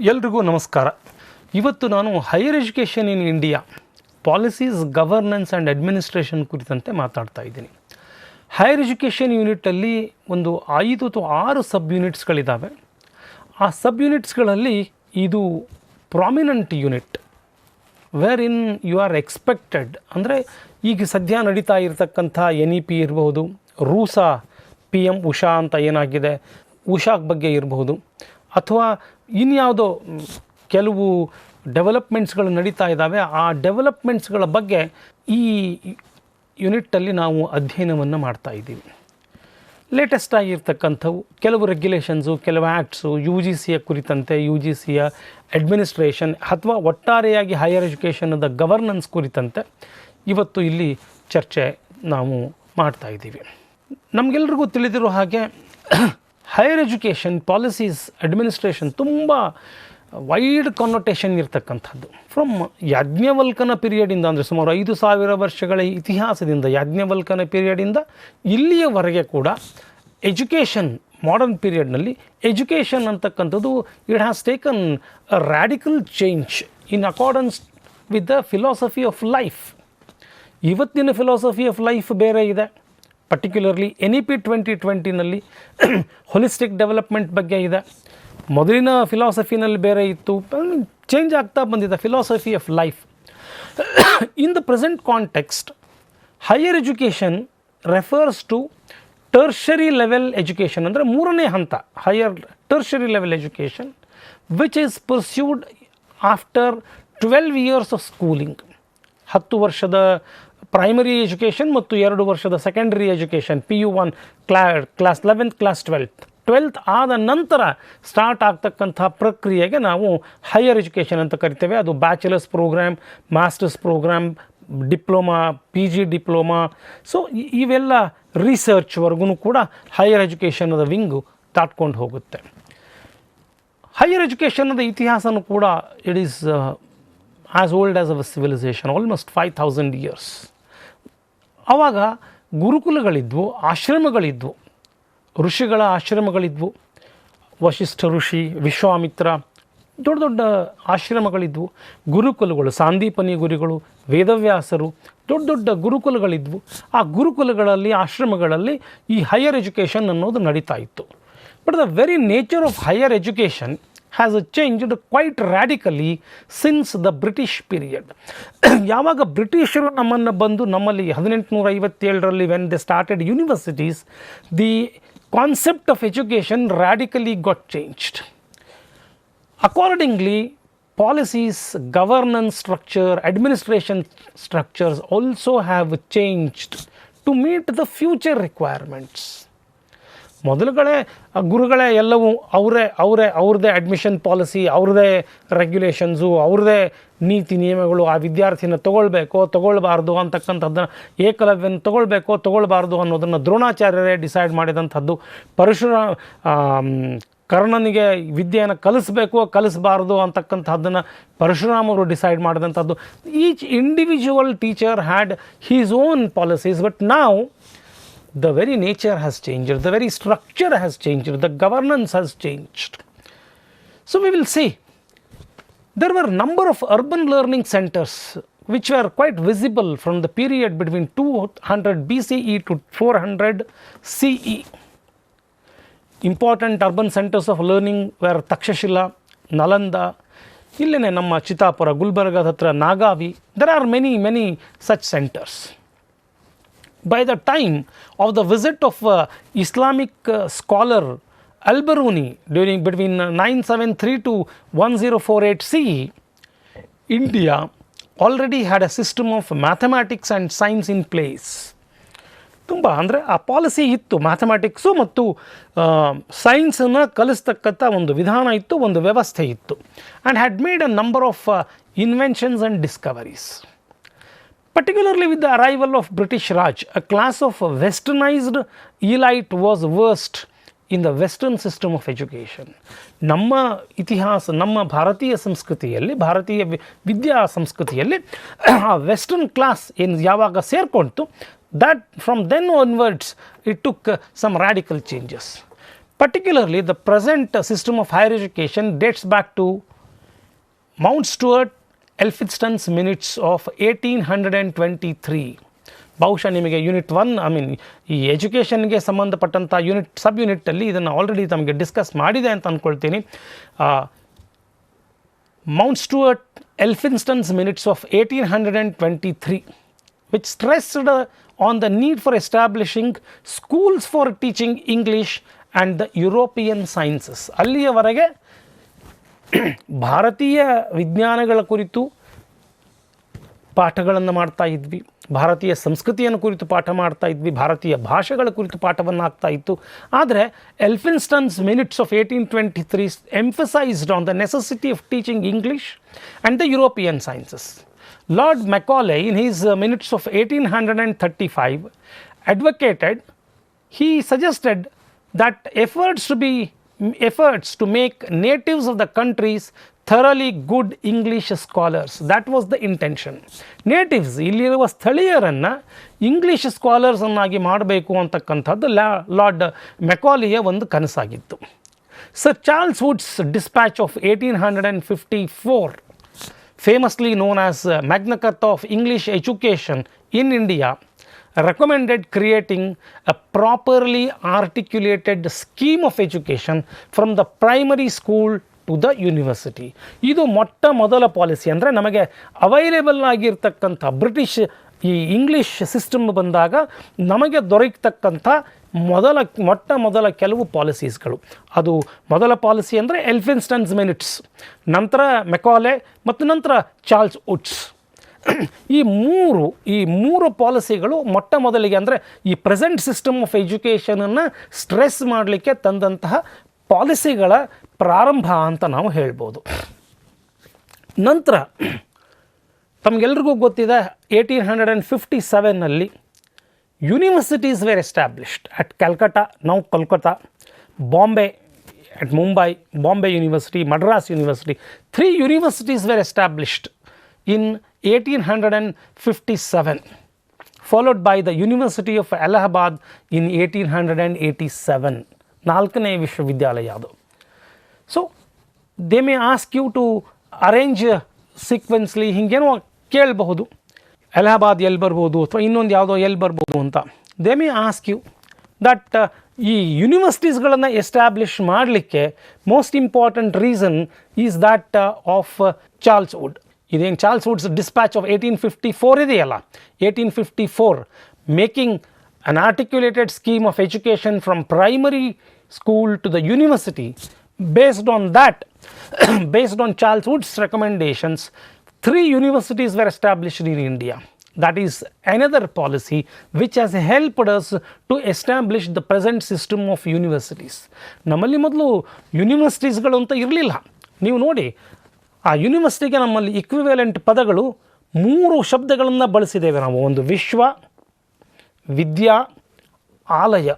ಎಲ್ರಿಗೂ ನಮಸ್ಕಾರ. ಇವತ್ತು ನಾನು higher education in India policies, governance and administration ಕುರಿತಂತೆ ಮಾತಾಡ್ತಾ ಇದ್ದೀನಿ. ಹೈಯರ್ ಎಜುಕೇಷನ್ ಯೂನಿಟಲ್ಲಿ ಒಂದು 5 ಅಥವಾ 6 ಸಬ್ ಯೂನಿಟ್ಸ್ಗಳಿದ್ದಾವೆ. ಆ ಸಬ್ ಯೂನಿಟ್ಸ್ಗಳಲ್ಲಿ ಇದು prominent unit where in you are expected, ಅಂದರೆ ಈಗ ಸದ್ಯ ನಡೀತಾ ಇರತಕ್ಕಂಥ NEP ಇರಬಹುದು, ರೂಸಾ PM ಉಷಾ ಅಂತ ಏನಾಗಿದೆ ಉಷಾಕ್ ಬಗ್ಗೆ ಇರಬಹುದು, ಅಥವಾ ಇನ್ಯಾವುದೋ ಕೆಲವು ಡೆವಲಪ್ಮೆಂಟ್ಸ್ಗಳು ನಡೀತಾ ಇದ್ದಾವೆ. ಆ ಡೆವಲಪ್ಮೆಂಟ್ಸ್ಗಳ ಬಗ್ಗೆ ಈ ಯೂನಿಟ್ಟಲ್ಲಿ ನಾವು ಅಧ್ಯಯನವನ್ನು ಮಾಡ್ತಾ ಇದ್ದೀವಿ. ಲೇಟೆಸ್ಟ್ ಆಗಿರ್ತಕ್ಕಂಥವು ಕೆಲವು ರೆಗ್ಯುಲೇಷನ್ಸು, ಕೆಲವು ಆ್ಯಕ್ಟ್ಸು, UGCಯ ಕುರಿತಂತೆ, UGCಯ ಅಡ್ಮಿನಿಸ್ಟ್ರೇಷನ್ ಅಥವಾ ಒಟ್ಟಾರೆಯಾಗಿ ಹೈಯರ್ ಎಜುಕೇಷನದ ಗವರ್ನೆನ್ಸ್ ಕುರಿತಂತೆ ಇವತ್ತು ಇಲ್ಲಿ ಚರ್ಚೆ ನಾವು ಮಾಡ್ತಾ ಇದ್ದೀವಿ. ನಮಗೆಲ್ರಿಗೂ ತಿಳಿದಿರೋ ಹಾಗೆ ಹೈಯರ್ ಎಜುಕೇಷನ್ ಪಾಲಿಸೀಸ್, ಅಡ್ಮಿನಿಸ್ಟ್ರೇಷನ್ ತುಂಬ ವೈಡ್ ಕಾನ್ನೋಟೇಷನ್ ಇರ್ತಕ್ಕಂಥದ್ದು. ಫ್ರಮ್ ಯಾಜ್ಞವಲ್ಕನ ಪೀರಿಯಡಿಂದ, ಅಂದರೆ ಸುಮಾರು 5000 ವರ್ಷಗಳ ಇತಿಹಾಸದಿಂದ, ಯಾಜ್ಞವಲ್ಕನ ಪೀರಿಯಡಿಂದ ಇಲ್ಲಿಯವರೆಗೆ ಕೂಡ ಎಜುಕೇಷನ್, ಮಾಡರ್ನ್ ಪೀರಿಯಡ್ನಲ್ಲಿ ಎಜುಕೇಷನ್ ಅಂತಕ್ಕಂಥದ್ದು it has taken a radical change in accordance with the philosophy of life. ಇವತ್ತಿನ ಫಿಲಾಸಫಿ ಆಫ್ ಲೈಫ್ ಬೇರೆ ಇದೆ. ಪರ್ಟಿಕ್ಯುಲರ್ಲಿ NEP 2020ನಲ್ಲಿ ಹೊಲಿಸ್ಟಿಕ್ ಡೆವಲಪ್ಮೆಂಟ್ ಬಗ್ಗೆ ಇದೆ. ಮೊದಲಿನ ಫಿಲಾಸಫಿನಲ್ಲಿ ಬೇರೆ ಇತ್ತು, ಚೇಂಜ್ ಆಗ್ತಾ ಬಂದಿದೆ philosophy of life. In the present context, higher education refers to tertiary level education, ಅಂದರೆ ಮೂರನೇ ಹಂತ higher tertiary level education which is pursued after 12 years of schooling. 10 ವರ್ಷದ ಪ್ರೈಮರಿ ಎಜುಕೇಷನ್ ಮತ್ತು 2 ವರ್ಷದ secondary education, PU1 class 11th class 12th ಆದ ನಂತರ start ಆಗ್ತಕ್ಕಂಥ ಪ್ರಕ್ರಿಯೆಗೆ ನಾವು ಹೈಯರ್ ಎಜುಕೇಷನ್ ಅಂತ ಕರಿತೇವೆ. ಅದು bachelors program, masters program, diploma, PG diploma, so ಇವೆಲ್ಲ ರಿಸರ್ಚ್ವರೆಗೂ ಕೂಡ ಹೈಯರ್ ಎಜುಕೇಷನದ ವಿಂಗು ದಾಟ್ಕೊಂಡು ಹೋಗುತ್ತೆ. ಹೈಯರ್ ಎಜುಕೇಷನದ ಇತಿಹಾಸನೂ ಕೂಡ it is as old as hour civilisation, almost 5000 years. ಆವಾಗ ಗುರುಕುಲಗಳಿದ್ವು, ಆಶ್ರಮಗಳಿದ್ವು, ಋಷಿಗಳ ಆಶ್ರಮಗಳಿದ್ವು. ವಶಿಷ್ಠ ಋಷಿ, ವಿಶ್ವಾಮಿತ್ರ, ದೊಡ್ಡ ದೊಡ್ಡ ಆಶ್ರಮಗಳಿದ್ವು. ಗುರುಕುಲಗಳು, ಸಾಂದೀಪನಿ ಗುರುಗಳು, ವೇದವ್ಯಾಸರು, ದೊಡ್ಡ ದೊಡ್ಡ ಗುರುಕುಲಗಳಿದ್ವು. ಆ ಗುರುಕುಲಗಳಲ್ಲಿ, ಆಶ್ರಮಗಳಲ್ಲಿ ಈ ಹೈಯರ್ ಎಜುಕೇಷನ್ ಅನ್ನೋದು ನಡೀತಾ ಇತ್ತು. But the very nature of higher education has changed quite radically since the British period. ಯಾವಾಗ ಬ್ರಿಟಿಷರು ನಮ್ಮನ್ನು ಬಂದು ನಮ್ಮಲ್ಲಿ 1857ರಲ್ಲಿ when they started universities, the concept of education radically got changed. Accordingly, policies, governance structure, administration structures also have changed to meet the future requirements. ಮೊದಲುಗಳೇ ಗುರುಗಳೇ ಎಲ್ಲವೂ ಅವ್ರದ್ದೇ admission policy, ಅವ್ರದ್ದೇ regulations, ಅವ್ರದ್ದೇ ನೀತಿ ನಿಯಮಗಳು, ಆ ವಿದ್ಯಾರ್ಥಿನ ತೊಗೊಳ್ಬಾರ್ದು ಅಂತಕ್ಕಂಥದ್ದನ್ನು, ಏಕಲವ್ಯನ ತೊಗೊಳ್ಬಾರ್ದು ಅನ್ನೋದನ್ನು ದ್ರೋಣಾಚಾರ್ಯರೇ ಡಿಸೈಡ್ ಮಾಡಿದಂಥದ್ದು. ಕರ್ಣನಿಗೆ ವಿದ್ಯೆಯನ್ನು ಕಲಿಸಬಾರ್ದು ಅಂತಕ್ಕಂಥದ್ದನ್ನು ಪರಶುರಾಮರು ಡಿಸೈಡ್ ಮಾಡಿದಂಥದ್ದು. Each individual teacher had his own policies. But ನಾವು the very nature has changed, the very structure has changed, the governance has changed. So we will see there were number of urban learning centers which were quite visible from the period between 200 BCE to 400 CE. Important urban centers of learning were Takshashila, Nalanda, illene namma Chitapura, Gulbarga hatra Nagavi. There are many such centers. By the time of the visit of Islamic scholar Al-Biruni between 973 to 1048 CE, India already had a system of mathematics and science in place. ತುಂಬ ಅಂದರೆ ಆ policy ಇತ್ತು, mathematics ಮತ್ತು ಸೈನ್ಸನ್ನು ಕಲಿಸ್ತಕ್ಕಂಥ ಒಂದು ವಿಧಾನ ಇತ್ತು, ಒಂದು ವ್ಯವಸ್ಥೆ ಇತ್ತು. And had made a number of inventions and discoveries. Particularly with the arrival of British Raj, a class of westernized elite was versed in the western system of education. ನಮ್ಮ ಇತಿಹಾಸ, ನಮ್ಮ ಭಾರತೀಯ ಸಂಸ್ಕೃತಿಯಲ್ಲಿ, ಭಾರತೀಯ ವಿದ್ಯಾ ಸಂಸ್ಕೃತಿಯಲ್ಲಿ ಆ ವೆಸ್ಟರ್ನ್ ಕ್ಲಾಸ್ ಏನು ಯಾವಾಗ ಸೇರಿಕೊಳ್ತು, that from then onwards it took some radical changes. Particularly the present system of higher education dates back to Mount Stuart Elphinstone's minutes of 1823. ಬಹುಶಃ ನಿಮಗೆ ಯೂನಿಟ್ 1 ಈ ಎಜುಕೇಷನ್ಗೆ ಸಂಬಂಧಪಟ್ಟಂಥ ಸಬ್ ಯೂನಿಟಲ್ಲಿ ಇದನ್ನು ಆಲ್ರೆಡಿ ತಮಗೆ ಡಿಸ್ಕಸ್ ಮಾಡಿದೆ ಅಂತ ಅಂದ್ಕೊಳ್ತೀನಿ. Mount Stuart Elphinstone's minutes of 1823 which stressed on the need for establishing schools for teaching English and the European sciences. ಅಲ್ಲಿಯವರೆಗೆ ಭಾರತೀಯ ವಿಜ್ಞಾನಗಳ ಕುರಿತು ಪಾಠಗಳನ್ನು ಮಾಡ್ತಾ ಇದ್ವಿ, ಭಾರತೀಯ ಸಂಸ್ಕೃತಿಯನ್ನು ಕುರಿತು ಪಾಠ ಮಾಡ್ತಾ ಇದ್ವಿ, ಭಾರತೀಯ ಭಾಷೆಗಳ ಕುರಿತು ಪಾಠವನ್ನು ಆಗ್ತಾ ಇತ್ತು. ಆದರೆ ಎಲ್ಫಿನ್ಸ್ಟನ್ಸ್ minutes of 1823 emphasized on the necessity of teaching English and the European sciences. Lord Macaulay in his minutes of 1835 advocated, he suggested that efforts to make natives of the countries thoroughly good English scholars. That was the intention. Natives ಇಲ್ಲಿರುವ ಸ್ಥಳೀಯರನ್ನು English scholars ಅನ್ನಾಗಿ ಮಾಡಬೇಕು ಅಂತಕ್ಕಂಥದ್ದು lord ಮೆಕಾಲಿಯ ಒಂದು ಕನಸಾಗಿತ್ತು. Sir Charles Wood's dispatch of 1854, famously known as Magna Carta of English Education in India, recommended creating a properly articulated scheme of education from the primary school to the university. ಇದು ಮೊಟ್ಟ ಮೊದಲ policy. ಅಂದರೆ ನಮಗೆ available ಆಗಿರ್ತಕ್ಕಂಥ British ಈ English system ಬಂದಾಗ ನಮಗೆ ದೊರಕತಕ್ಕಂಥ ಮೊಟ್ಟ ಮೊದಲ ಕೆಲವು ಪಾಲಿಸೀಸ್ಗಳು. ಅದು ಮೊದಲ ಪಾಲಿಸಿ ಅಂದರೆ ಎಲ್ಫಿನ್ಸ್ಟನ್ಸ್ ಮಿನಿಟ್ಸ್, ನಂತರ ಮೆಕಾಲೆ ಮತ್ತು ನಂತರ ಚಾರ್ಲ್ಸ್ ವುಡ್ಸ್. ಈ ಮೂರು ಪಾಲಿಸಿಗಳು ಮೊಟ್ಟ ಮೊದಲಿಗೆ ಅಂದರೆ ಈ ಪ್ರೆಸೆಂಟ್ ಸಿಸ್ಟಮ್ ಆಫ್ ಎಜುಕೇಷನನ್ನು ಸ್ಟ್ರೆಸ್ ಮಾಡಲಿಕ್ಕೆ ತಂದಂತಹ ಪಾಲಿಸಿಗಳ ಪ್ರಾರಂಭ ಅಂತ ನಾವು ಹೇಳ್ಬೋದು. ನಂತರ ತಮಗೆಲ್ರಿಗೂ ಗೊತ್ತಿದೆ 1857 universities were established at Calcutta, now Kolkata, Bombay, at Mumbai, Bombay University, Madras University. 3 universities were established in 1857, followed by the University of Allahabad in 1887. ನಾಲ್ಕನೇ ವಿಶ್ವವಿದ್ಯಾಲಯ ಅದು. So they may ask you to arrange sequentially ಹಿಂಗೇನೋ ಕೇಳಬಹುದು. ಅಲಹಾಬಾದ್ ಎಲ್ಲಿ ಬರ್ಬೋದು ಅಥವಾ ಇನ್ನೊಂದು ಯಾವುದೋ ಎಲ್ಲಿ ಬರ್ಬೋದು ಅಂತ. They may ask you that ಈ ಯೂನಿವರ್ಸಿಟೀಸ್ಗಳನ್ನು ಎಸ್ಟಾಬ್ಲಿಷ್ ಮಾಡಲಿಕ್ಕೆ most important reason is that of Charles Wood. ಇದೇನು ಚಾರ್ಲ್ಸ್ ವುಡ್ಸ್ ಡಿಸ್ಪ್ಯಾಚ್ ಆಫ್ 1854 ಇದೆಯಲ್ಲ, 1854 making an articulated scheme of education from primary school to the university. Based on that, based on Charles Wood's recommendations, 3 universities were established in India. That is another policy which has helped us to establish the present system of universities. ನಮ್ಮಲ್ಲಿ ಮೊದಲು ಯೂನಿವರ್ಸಿಟೀಸ್ಗಳು ಅಂತ ಇರಲಿಲ್ಲ. ನೀವು ನೋಡಿ, ಆ ಯೂನಿವರ್ಸಿಟಿಗೆ ನಮ್ಮಲ್ಲಿ equivalent ಪದಗಳು 3 ಶಬ್ದಗಳನ್ನು ಬಳಸಿದ್ದೇವೆ ನಾವು. ಒಂದು ವಿಶ್ವ, ವಿದ್ಯಾ, ಆಲಯ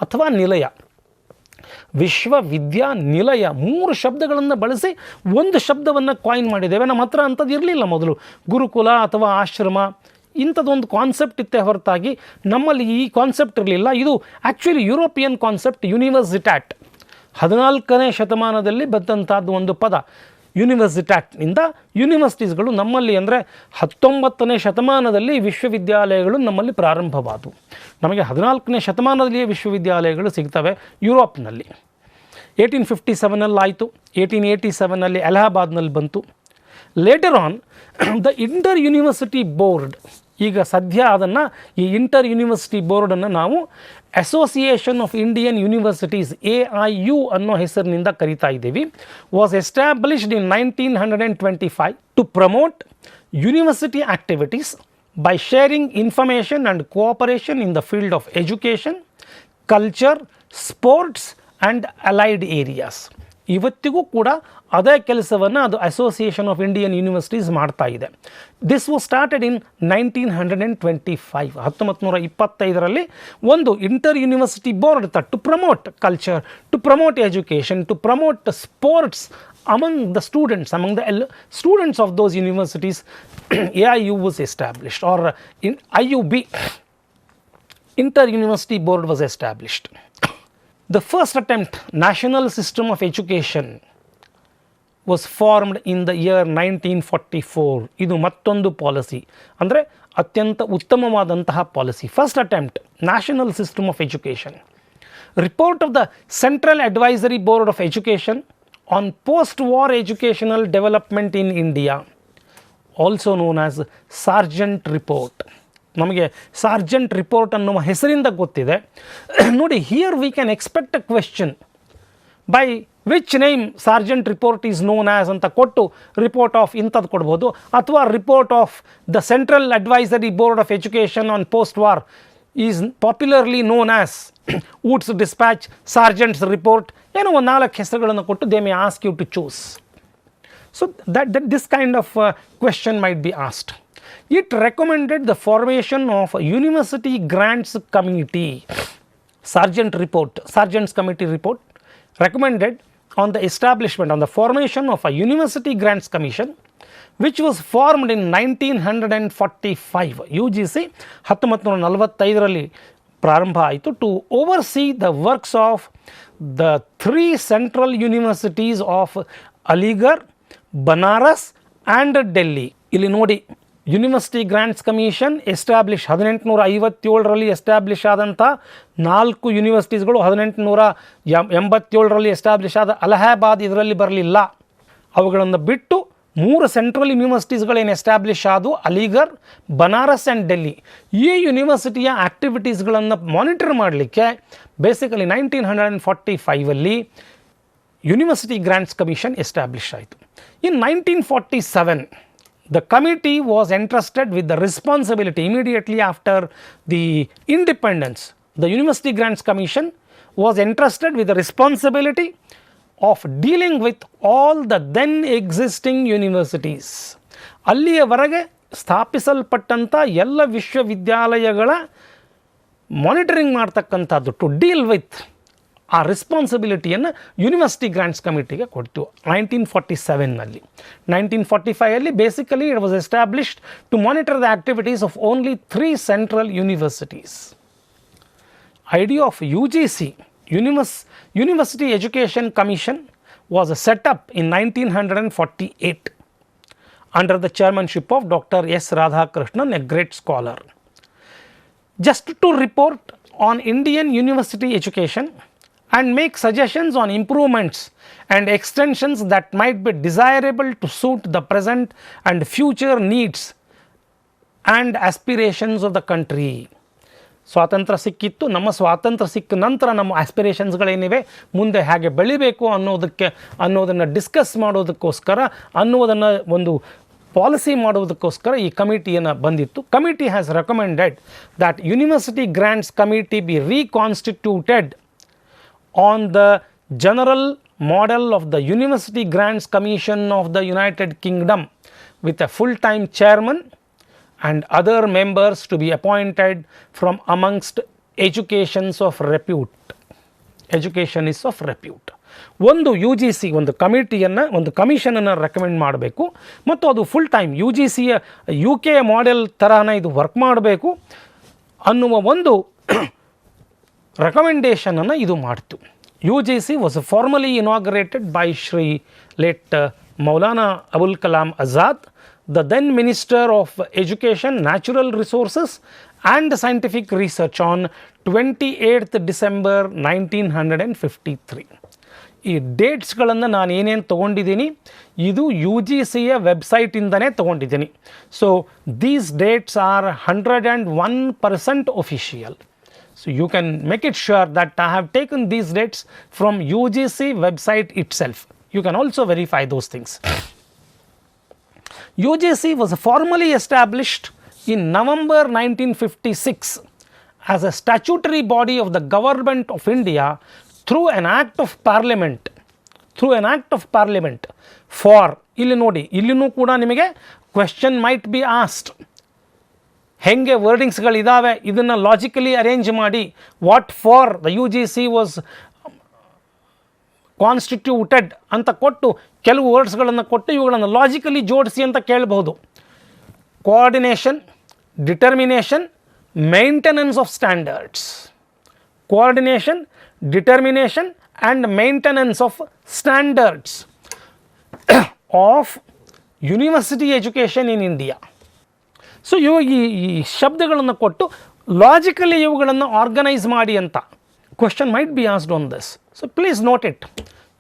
ಅಥವಾ ನಿಲಯ. ವಿಶ್ವವಿದ್ಯಾ ನಿಲಯ 3 ಶಬ್ದಗಳನ್ನು ಬಳಸಿ ಒಂದು ಶಬ್ದವನ್ನು ಕಾಯಿನ್ ಮಾಡಿದ್ದೇವೆ. ನಮ್ಮ ಹತ್ರ ಅಂಥದ್ದು ಇರಲಿಲ್ಲ ಮೊದಲು. ಗುರುಕುಲ ಅಥವಾ ಆಶ್ರಮ ಇಂಥದ್ದೊಂದು ಕಾನ್ಸೆಪ್ಟ್ ಇತ್ತೆ ಹೊರತಾಗಿ ನಮ್ಮಲ್ಲಿ ಈ ಕಾನ್ಸೆಪ್ಟ್ ಇರಲಿಲ್ಲ. ಇದು ಆ್ಯಕ್ಚುಲಿ ಯುರೋಪಿಯನ್ ಕಾನ್ಸೆಪ್ಟ್, ಯೂನಿವರ್ಸಿಟ್ಯಾಟ್. 14ನೇ ಶತಮಾನದಲ್ಲಿ ಬಂದಂಥದ್ದು ಒಂದು ಪದ. ಯೂನಿವರ್ಸಿಟ್ಯಾಟ್ನಿಂದ ಯೂನಿವರ್ಸಿಟೀಸ್ಗಳು ನಮ್ಮಲ್ಲಿ ಅಂದರೆ 19ನೇ ಶತಮಾನದಲ್ಲಿ ವಿಶ್ವವಿದ್ಯಾಲಯಗಳು ನಮ್ಮಲ್ಲಿ ಪ್ರಾರಂಭವಾದವು. ನಮಗೆ 14ನೇ ಶತಮಾನದಲ್ಲಿಯೇ ವಿಶ್ವವಿದ್ಯಾಲಯಗಳು ಸಿಗ್ತವೆ ಯುರೋಪ್ನಲ್ಲಿ. 1857 ಆಯಿತು, 1887 ಅಲಹಾಬಾದ್ನಲ್ಲಿ ಬಂತು. Later on the inter university board, ಈಗ ಸದ್ಯ ಅದನ್ನು ಈ ಇಂಟರ್ ಯೂನಿವರ್ಸಿಟಿ ಬೋರ್ಡನ್ನು ನಾವು association of Indian universities AIU ಅನ್ನೋ ಹೆಸರಿನಿಂದ ಕರೀತಾ ಇದ್ದೀವಿ. Was established in 1925 to promote university activities by sharing information and cooperation in the field of education, culture, sports and allied areas. ಇವತ್ತಿಗೂ ಕೂಡ ಅದೇ ಕೆಲಸವನ್ನು ಅದು ಅಸೋಸಿಯೇಷನ್ ಆಫ್ ಇಂಡಿಯನ್ ಯೂನಿವರ್ಸಿಟೀಸ್ ಮಾಡ್ತಾ ಇದೆ. This was started in 1925. 1925ರಲ್ಲಿ ಒಂದು inter university board to promote culture, to promote education, to promote sports among the students, among the students of those universities. AIU was established, or in IUB, Inter University Board was established. The first attempt, national system of education, was formed in the year 1944. ಇದು ಮತ್ತೊಂದು policy, ಅಂದರೆ ಅತ್ಯಂತ ಉತ್ತಮವಾದಂತಹ policy. First attempt, national system of education. Report of the central advisory board of education on post war educational development in India, also known as sergeant report. ನಮಗೆ sergeant report ಅನ್ನುವ ಹೆಸರಿಂದ ಗೊತ್ತಿದೆ. ನೋಡಿ, here we can expect a question, by which name sergeant report is known as ಅಂತ ಕೊಟ್ಟು report of ಇಂಥದ್ದು ಕೊಡ್ಬೋದು, ಅಥವಾ report of the central advisory board of education on post war is popularly known as Wood's dispatch, Sargent's report, ಏನೋ ಒಂದು 4 ಹೆಸರುಗಳನ್ನು ಕೊಟ್ಟು they may ask you to choose. So that this kind of question might be asked. It recommended the formation of a university grants committee. Sargent's committee report recommended on the establishment, on the formation of a university grants commission, which was formed in 1945. UGC 1945ರಲ್ಲಿ ಪ್ರಾರಂಭ ಆಯಿತು, to oversee the works of the 3 central universities of Aligarh, Banaras and Delhi. ಇಲ್ಲಿ ನೋಡಿ, university grants commission establish 1857ರಲ್ಲಿ establish ಆದಂಥ 4 ಯೂನಿವರ್ಸಿಟೀಸ್ಗಳು. 1887ರಲ್ಲಿ establish ಆದ ಅಲಹಾಬಾದ್ ಇದರಲ್ಲಿ ಬರಲಿಲ್ಲ. ಅವುಗಳನ್ನು ಬಿಟ್ಟು 3 ಸೆಂಟ್ರಲ್ ಯೂನಿವರ್ಸಿಟೀಸ್ಗಳೇನು ಎಸ್ಟಾಬ್ಲಿಷ್ ಆದವು, ಅಲಿಗಢ್, ಬನಾರಸ್ ಆ್ಯಂಡ್ ಡೆಲ್ಲಿ. ಈ ಯೂನಿವರ್ಸಿಟಿಯ ಆ್ಯಕ್ಟಿವಿಟೀಸ್ಗಳನ್ನು ಮಾನಿಟರ್ ಮಾಡಲಿಕ್ಕೆ ಬೇಸಿಕಲಿ 1945ರಲ್ಲಿ ಯೂನಿವರ್ಸಿಟಿ ಗ್ರಾಂಟ್ಸ್ ಕಮಿಷನ್ ಎಸ್ಟಾಬ್ಲಿಷ್ ಆಯಿತು. In 1947, the committee was entrusted with the responsibility immediately after the independence. The University Grants Commission was entrusted with the responsibility of dealing with all the then existing universities. ಅಲ್ಲಿಯವರೆಗೆ ಸ್ಥಾಪಿಸಲ್ಪಟ್ಟಂಥ ಎಲ್ಲ ವಿಶ್ವವಿದ್ಯಾಲಯಗಳ monitoring ಮಾಡ್ತಕ್ಕಂಥದ್ದು, to deal with ಆ ರೆಸ್ಪಾನ್ಸಿಬಿಲಿಟಿಯನ್ನು university grants ಕಮಿಟಿಗೆ ಕೊಡ್ತು 1947ನಲ್ಲಿ. 1945ರಲ್ಲಿ basically it was established to monitor the activities of only 3 central universities. Idea of UGC, University Education Commission, was set up in 1948 under the chairmanship of Dr. S. Radhakrishnan, a great scholar. Just to report on Indian university education and make suggestions on improvements and extensions that might be desirable to suit the present and future needs and aspirations of the country. ಸ್ವಾತಂತ್ರ್ಯ ಸಿಕ್ಕಿತ್ತು, ನಮ್ಮ ಸ್ವಾತಂತ್ರ್ಯ ಸಿಕ್ಕ ನಂತರ ನಮ್ಮ ಆಸ್ಪಿರೇಷನ್ಸ್ಗಳೇನಿವೆ, ಮುಂದೆ ಹೇಗೆ ಬೆಳಿಬೇಕು ಅನ್ನೋದನ್ನು ಡಿಸ್ಕಸ್ ಮಾಡೋದಕ್ಕೋಸ್ಕರ, ಅನ್ನೋದನ್ನು ಒಂದು ಪಾಲಿಸಿ ಮಾಡೋದಕ್ಕೋಸ್ಕರ ಈ ಕಮಿಟಿಯನ್ನು ಬಂದಿತ್ತು. Committee has recommended that university grants committee be reconstituted on the general model of the University Grants Commission of the United Kingdom, with a full-time chairman and other members to be appointed from amongst educations of repute. Educationists of repute. ಒಂದು UGC ಒಂದು ಕಮಿಟಿಯನ್ನು, ಒಂದು ಕಮಿಷನನ್ನು recommend ಮಾಡಬೇಕು, ಮತ್ತು ಅದು full time UGCಯ UK model ತರಹನೇ ಇದು work ಮಾಡಬೇಕು ಅನ್ನುವ ಒಂದು ರೆಕಮೆಂಡೇಷನನ್ನು ಇದು ಮಾಡ್ತು. UGC was formally inaugurated by Shri late Maulana Abul Kalam Azad, the then Minister of Education, Natural Resources and Scientific Research, on 28th December 1953. ಈ ಡೇಟ್ಸ್ಗಳನ್ನು ನಾನು ಏನೇನು ತೊಗೊಂಡಿದ್ದೀನಿ, ಇದು UGCಯ ವೆಬ್ಸೈಟಿಂದನೇ ತೊಗೊಂಡಿದ್ದೀನಿ. So these dates are 101% official. So you can make it sure that I have taken these dates from UGC website itself. You can also verify those things. UGC was formally established in November 1956 as a statutory body of the Government of India through an act of parliament. For, ಇಲ್ಲಿ ನೋಡಿ, ಇಲ್ಲಿನೂ ಕೂಡ ನಿಮಗೆ question might be asked. ಹೆಂಗೆ ವರ್ಡಿಂಗ್ಸ್ಗಳಿದ್ದಾವೆ, ಇದನ್ನು logically arrange ಮಾಡಿ, what for the UGC was constituted ಅಂತ ಕೊಟ್ಟು, ಕೆಲವು ವರ್ಡ್ಸ್ಗಳನ್ನು ಕೊಟ್ಟು ಇವುಗಳನ್ನು ಲಾಜಿಕಲಿ ಜೋಡಿಸಿ ಅಂತ ಕೇಳಬಹುದು. Coordination, determination, maintenance of standards. Coordination, determination and maintenance of standards. Of university education in India. So ಇವಾಗ ಈ ಶಬ್ದಗಳನ್ನು ಕೊಟ್ಟು ಲಾಜಿಕಲಿ ಇವುಗಳನ್ನು ಆರ್ಗನೈಸ್ ಮಾಡಿ ಅಂತ question might be asked on this. So please note it.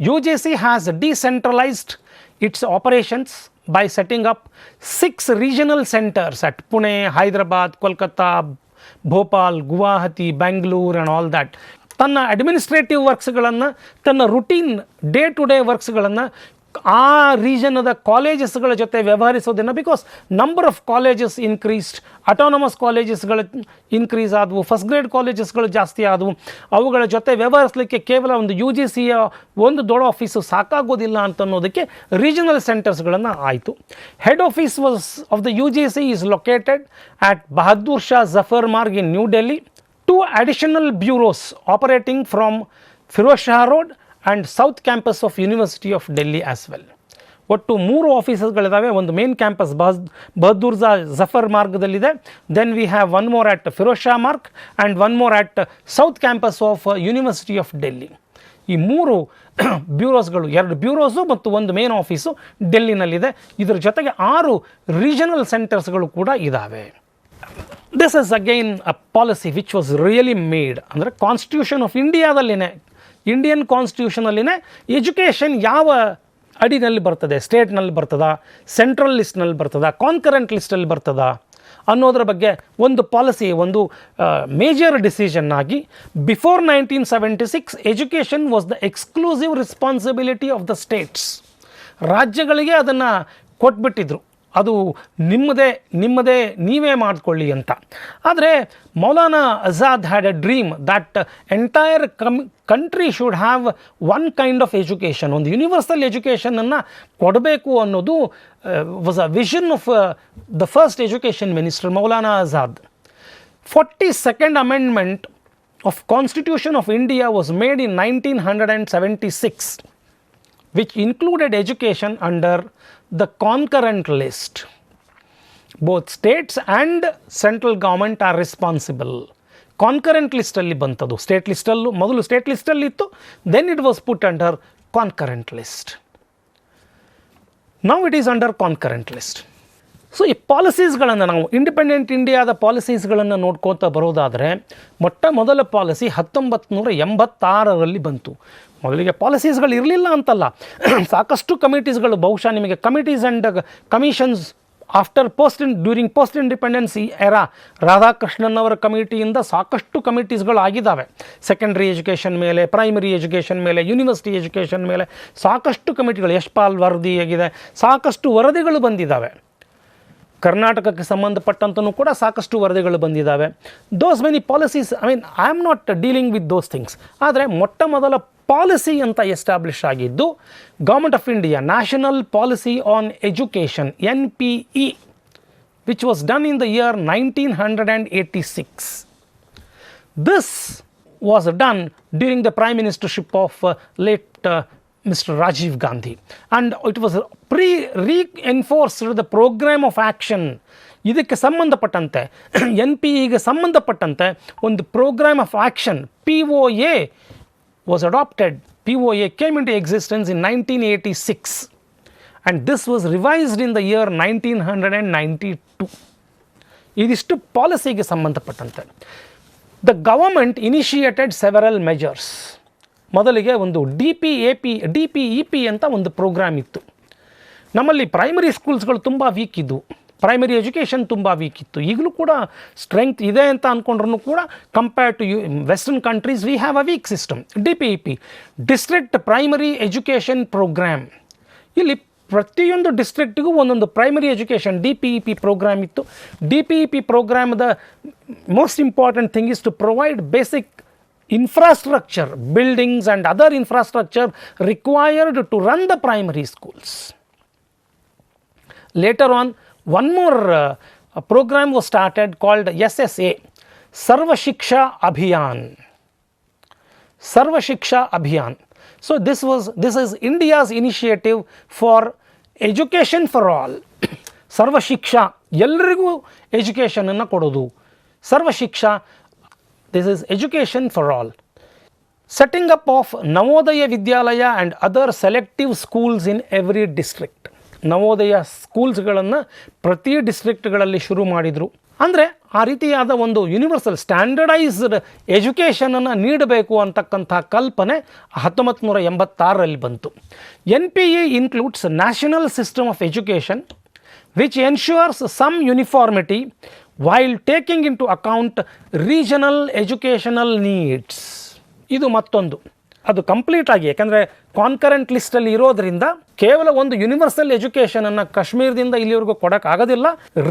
UGC has decentralized its operations by setting up 6 regional centers at Pune, Hyderabad, Kolkata, Bhopal, Guwahati, Bangalore and all that. ತನ್ನ administrative ವರ್ಕ್ಸ್ಗಳನ್ನು, ತನ್ನ routine day to day ವರ್ಕ್ಸ್ಗಳನ್ನು ಆ ರೀಜನದ ಕಾಲೇಜಸ್ಗಳ ಜೊತೆ ವ್ಯವಹರಿಸೋದನ್ನು, because number of colleges increased, autonomous ಕಾಲೇಜಸ್ಗಳು ಇನ್ಕ್ರೀಸ್ ಆದವು, ಫಸ್ಟ್ ಗ್ರೇಡ್ ಕಾಲೇಜಸ್ಗಳು ಜಾಸ್ತಿ ಆದವು. ಅವುಗಳ ಜೊತೆ ವ್ಯವಹರಿಸಲಿಕ್ಕೆ ಕೇವಲ ಒಂದು UGCಯ ಒಂದು ದೊಡ್ಡ ಆಫೀಸು ಸಾಕಾಗೋದಿಲ್ಲ ಅಂತ ಅನ್ನೋದಕ್ಕೆ ರೀಜನಲ್ ಸೆಂಟರ್ಸ್ಗಳನ್ನು ಆಯಿತು. Head office of the UGC is located at Bahadur Shah Zafar Marg in New Delhi. 2 additional bureaus operating from Firoz Shah Road and South Campus of University of Delhi as well. ಒಟ್ಟು 3 ಆಫೀಸಸ್ಗಳಿದ್ದಾವೆ. ಒಂದು ಮೇನ್ ಕ್ಯಾಂಪಸ್ ಬಹದ್ದೂರ್ ಜಫರ್ ಮಾರ್ಗದಲ್ಲಿದೆ. Then we have one more at Firoz Shah Marg and one more at south campus of university of Delhi. ಈ 3 ಬ್ಯೂರೋಸ್ಗಳು, 2 ಬ್ಯೂರೋಸು ಮತ್ತು ಒಂದು main office ಡೆಲ್ಲಿನಲ್ಲಿದೆ. ಇದರ ಜೊತೆಗೆ 6 regional ಸೆಂಟರ್ಸ್ಗಳು ಕೂಡ ಇದ್ದಾವೆ. This is again a policy which was really made. ಅಂದರೆ ಕಾನ್ಸ್ಟಿಟ್ಯೂಷನ್ ಆಫ್ ಇಂಡಿಯಾದಲ್ಲಿನೇ, ಇಂಡಿಯನ್ ಕಾನ್ಸ್ಟಿಟ್ಯೂಷನಲ್ಲಿನೇ ಎಜುಕೇಷನ್ ಯಾವ ಅಡಿನಲ್ಲಿ ಬರ್ತದೆ, ಸ್ಟೇಟ್ನಲ್ಲಿ ಬರ್ತದ, ಸೆಂಟ್ರಲ್ ಲಿಸ್ಟ್ನಲ್ಲಿ ಬರ್ತದ, ಕಾನ್ಕರೆಂಟ್ ಲಿಸ್ಟಲ್ಲಿ ಬರ್ತದ ಅನ್ನೋದ್ರ ಬಗ್ಗೆ ಒಂದು ಪಾಲಿಸಿ, ಒಂದು ಮೇಜರ್ ಡಿಸಿಷನ್ ಆಗಿ before 1976 education was the exclusive responsibility of the States. ರಾಜ್ಯಗಳಿಗೆ ಅದನ್ನು ಕೊಟ್ಬಿಟ್ಟಿದ್ರು, ಅದು ನಿಮ್ಮದೇ ನೀವೇ ಮಾಡಿಕೊಳ್ಳಿ ಅಂತ. ಆದರೆ Maulana Azad had A dream that entire country should have one kind of education, ಒಂದು ಯೂನಿವರ್ಸಲ್ ಎಜುಕೇಷನನ್ನು ಕೊಡಬೇಕು ಅನ್ನೋದು was a vision of the first education minister Maulana Azad. 42nd amendment of constitution of India was made in 1976, which included education under the concurrent list. Both states and central government are responsible. Concurrent list ಅಲ್ಲಿ ಬಂತದು. State ಲಿಸ್ಟಲ್ಲೂ ಮೊದಲು state ಲಿಸ್ಟಲ್ಲಿ ಇತ್ತು, then it was put under concurrent list. Now it is under concurrent list. So ಈ ಪಾಲಿಸೀಸ್ಗಳನ್ನು ನಾವು independent ಇಂಡಿಯಾದ ಪಾಲಿಸೀಸ್ಗಳನ್ನು ನೋಡ್ಕೋತಾ ಬರೋದಾದರೆ, ಮೊಟ್ಟ ಮೊದಲ ಪಾಲಿಸಿ 1986ರಲ್ಲಿ ಬಂತು. ಮೊದಲಿಗೆ ಪಾಲಿಸೀಸ್ಗಳು ಇರಲಿಲ್ಲ ಅಂತಲ್ಲ, ಸಾಕಷ್ಟು ಕಮಿಟೀಸ್ಗಳು, ಬಹುಶಃ ನಿಮಗೆ committees and commissions after during post independency era, Radhakrishnan ಅವರ ಕಮಿಟಿಯಿಂದ ಸಾಕಷ್ಟು ಕಮಿಟೀಸ್ಗಳು ಆಗಿದ್ದಾವೆ. ಸೆಕೆಂಡ್ರಿ ಎಜುಕೇಷನ್ ಮೇಲೆ, ಪ್ರೈಮರಿ ಎಜುಕೇಷನ್ ಮೇಲೆ, ಯೂನಿವರ್ಸಿಟಿ ಎಜುಕೇಷನ್ ಮೇಲೆ ಸಾಕಷ್ಟು ಕಮಿಟಿಗಳು, ಯಶ್ಪಾಲ್ ವರದಿ ಆಗಿದೆ, ಸಾಕಷ್ಟು ವರದಿಗಳು ಬಂದಿದ್ದಾವೆ. ಕರ್ನಾಟಕಕ್ಕೆ ಸಂಬಂಧಪಟ್ಟಂತನೂ ಕೂಡ ಸಾಕಷ್ಟು ವರದಿಗಳು ಬಂದಿದ್ದಾವೆ. Those many policies, I am not dealing with those things. ಆದರೆ ಮೊಟ್ಟ ಮೊದಲ ಪಾಲಿಸಿ ಅಂತ ಎಸ್ಟಾಬ್ಲಿಷ್ ಆಗಿದ್ದು government of India national policy on education, NPE, which was done in the year 1986. This was done during the prime ministership of late Mr. Rajiv Gandhi, and it was reinforced the program of action. ಇದಕ್ಕೆ ಸಂಬಂಧಪಟ್ಟಂತೆ NPEಗೆ ಸಂಬಂಧಪಟ್ಟಂತೆ ಒಂದು program of action POA was adopted. POA came into existence in 1986 and this was revised in the year 1992. ಇದಿಷ್ಟು ಪಾಲಿಸಿಗೆ ಸಂಬಂಧಪಟ್ಟಂತೆ. The government initiated several measures. ಮೊದಲಿಗೆ ಒಂದು DPEP ಅಂತ ಒಂದು ಪ್ರೋಗ್ರಾಮ್ ಇತ್ತು. ನಮ್ಮಲ್ಲಿ ಪ್ರೈಮರಿ ಸ್ಕೂಲ್ಸ್ಗಳು ತುಂಬ ವೀಕ್ ಇದ್ದವು, ಪ್ರೈಮರಿ ಎಜುಕೇಷನ್ ತುಂಬ ವೀಕ್ ಇತ್ತು. ಈಗಲೂ ಕೂಡ ಸ್ಟ್ರೆಂತ್ ಇದೆ ಅಂತ ಅಂದ್ಕೊಂಡ್ರೂ ಕೂಡ compared to western countries we have a weak system. DPEP, district primary education programme. ಇಲ್ಲಿ ಪ್ರತಿಯೊಂದು ಡಿಸ್ಟ್ರಿಕ್ಟಿಗೂ ಒಂದೊಂದು ಪ್ರೈಮರಿ ಎಜುಕೇಷನ್ DPEP ಪ್ರೋಗ್ರಾಮ್ ಇತ್ತು. DPEP ಪ್ರೋಗ್ರಾಮ್ದ most important thing is to provide basic infrastructure, buildings and other infrastructure required to run the primary schools. Later on, one more program was started called SSA, Sarva Shiksha Abhiyan. Sarva Shiksha Abhiyan. So this is India's initiative for education for all. Sarva Shiksha, ಎಲ್ಲರಿಗೂ education ಅನ್ನು ಕೊಡೋದು. Sarva Shiksha, this is education for all. Setting up of Navodaya Vidyalaya and other selective schools in every district. Navodaya ಸ್ಕೂಲ್ಸ್ಗಳನ್ನು ಪ್ರತಿ ಡಿಸ್ಟ್ರಿಕ್ಟ್ಗಳಲ್ಲಿ ಶುರು ಮಾಡಿದರು. ಅಂದರೆ ಆ ರೀತಿಯಾದ ಒಂದು ಯೂನಿವರ್ಸಲ್ ಸ್ಟ್ಯಾಂಡರ್ಡೈಸ್ಡ್ ಎಜುಕೇಷನನ್ನು ನೀಡಬೇಕು ಅಂತಕ್ಕಂಥ ಕಲ್ಪನೆ 1986ರಲ್ಲಿ ಬಂತು. NPE includes national system of education which ensures some uniformity while taking into account regional educational needs. ಇದು ಮತ್ತೊಂದು, ಅದು ಕಂಪ್ಲೀಟ್ ಆಗಿ, ಯಾಕಂದರೆ ಕಾನ್ಕರೆಂಟ್ ಲಿಸ್ಟಲ್ಲಿ ಇರೋದರಿಂದ ಕೇವಲ ಒಂದು ಯೂನಿವರ್ಸಲ್ ಎಜುಕೇಷನನ್ನು ಕಾಶ್ಮೀರದಿಂದ ಇಲ್ಲಿವರೆಗೂ ಕೊಡೋಕ್ಕಾಗೋದಿಲ್ಲ.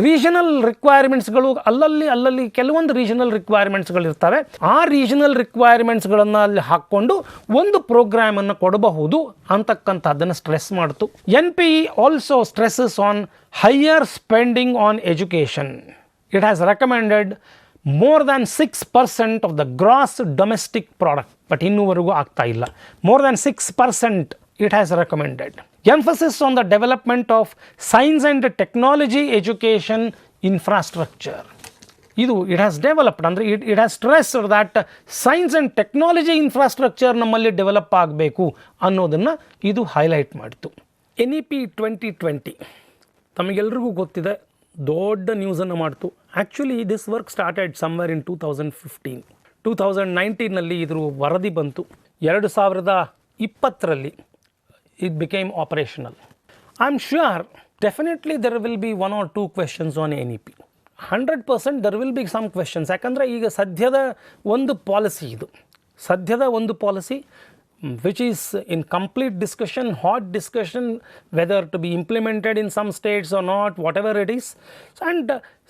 ರೀಜನಲ್ ರಿಕ್ವೈರ್ಮೆಂಟ್ಸ್ಗಳು ಅಲ್ಲಲ್ಲಿ ಕೆಲವೊಂದು ರೀಜನಲ್ ರಿಕ್ವೈರ್ಮೆಂಟ್ಸ್ಗಳು ಇರ್ತವೆ. ಆ ರೀಜನಲ್ ರಿಕ್ವೈರ್ಮೆಂಟ್ಸ್ಗಳನ್ನು ಅಲ್ಲಿ ಹಾಕ್ಕೊಂಡು ಒಂದು ಪ್ರೋಗ್ರಾಮನ್ನು ಕೊಡಬಹುದು ಅಂತಕ್ಕಂಥದ್ದನ್ನು ಸ್ಟ್ರೆಸ್ ಮಾಡ್ತು. NPE also stresses on higher spending on education. It has recommended more than 6% of the gross domestic product, but ಇನ್ನೂವರೆಗೂ ಆಗ್ತಾ ಇಲ್ಲ. More than 6% it has recommended. Emphasis on the development of science and technology education infrastructure. ಇದು it has developed, ಅಂದರೆ it has stressed that science and technology infrastructure ನಮ್ಮಲ್ಲಿ develop ಆಗಬೇಕು ಅನ್ನೋದನ್ನು ಇದು highlight ಮಾಡಿತು. NEP 2020 ತಮಗೆಲ್ರಿಗೂ ಗೊತ್ತಿದೆ, ದೊಡ್ಡ ನ್ಯೂಸನ್ನು ಮಾಡ್ತು. Actually this work started somewhere in 2015. 2019ನಲ್ಲಿ ಇದ್ರ ವರದಿ ಬಂತು. 2020ರಲ್ಲಿ it became operational. I am sure definitely there will be 1 or 2 questions on NEP. 100% there will be some questions. ಯಾಕಂದರೆ ಈಗ ಸದ್ಯದ ಒಂದು ಪಾಲಿಸಿ ಇದು, ಸದ್ಯದ ಒಂದು policy which is in complete discussion, hot discussion, whether to be implemented in some states or not, whatever it is. And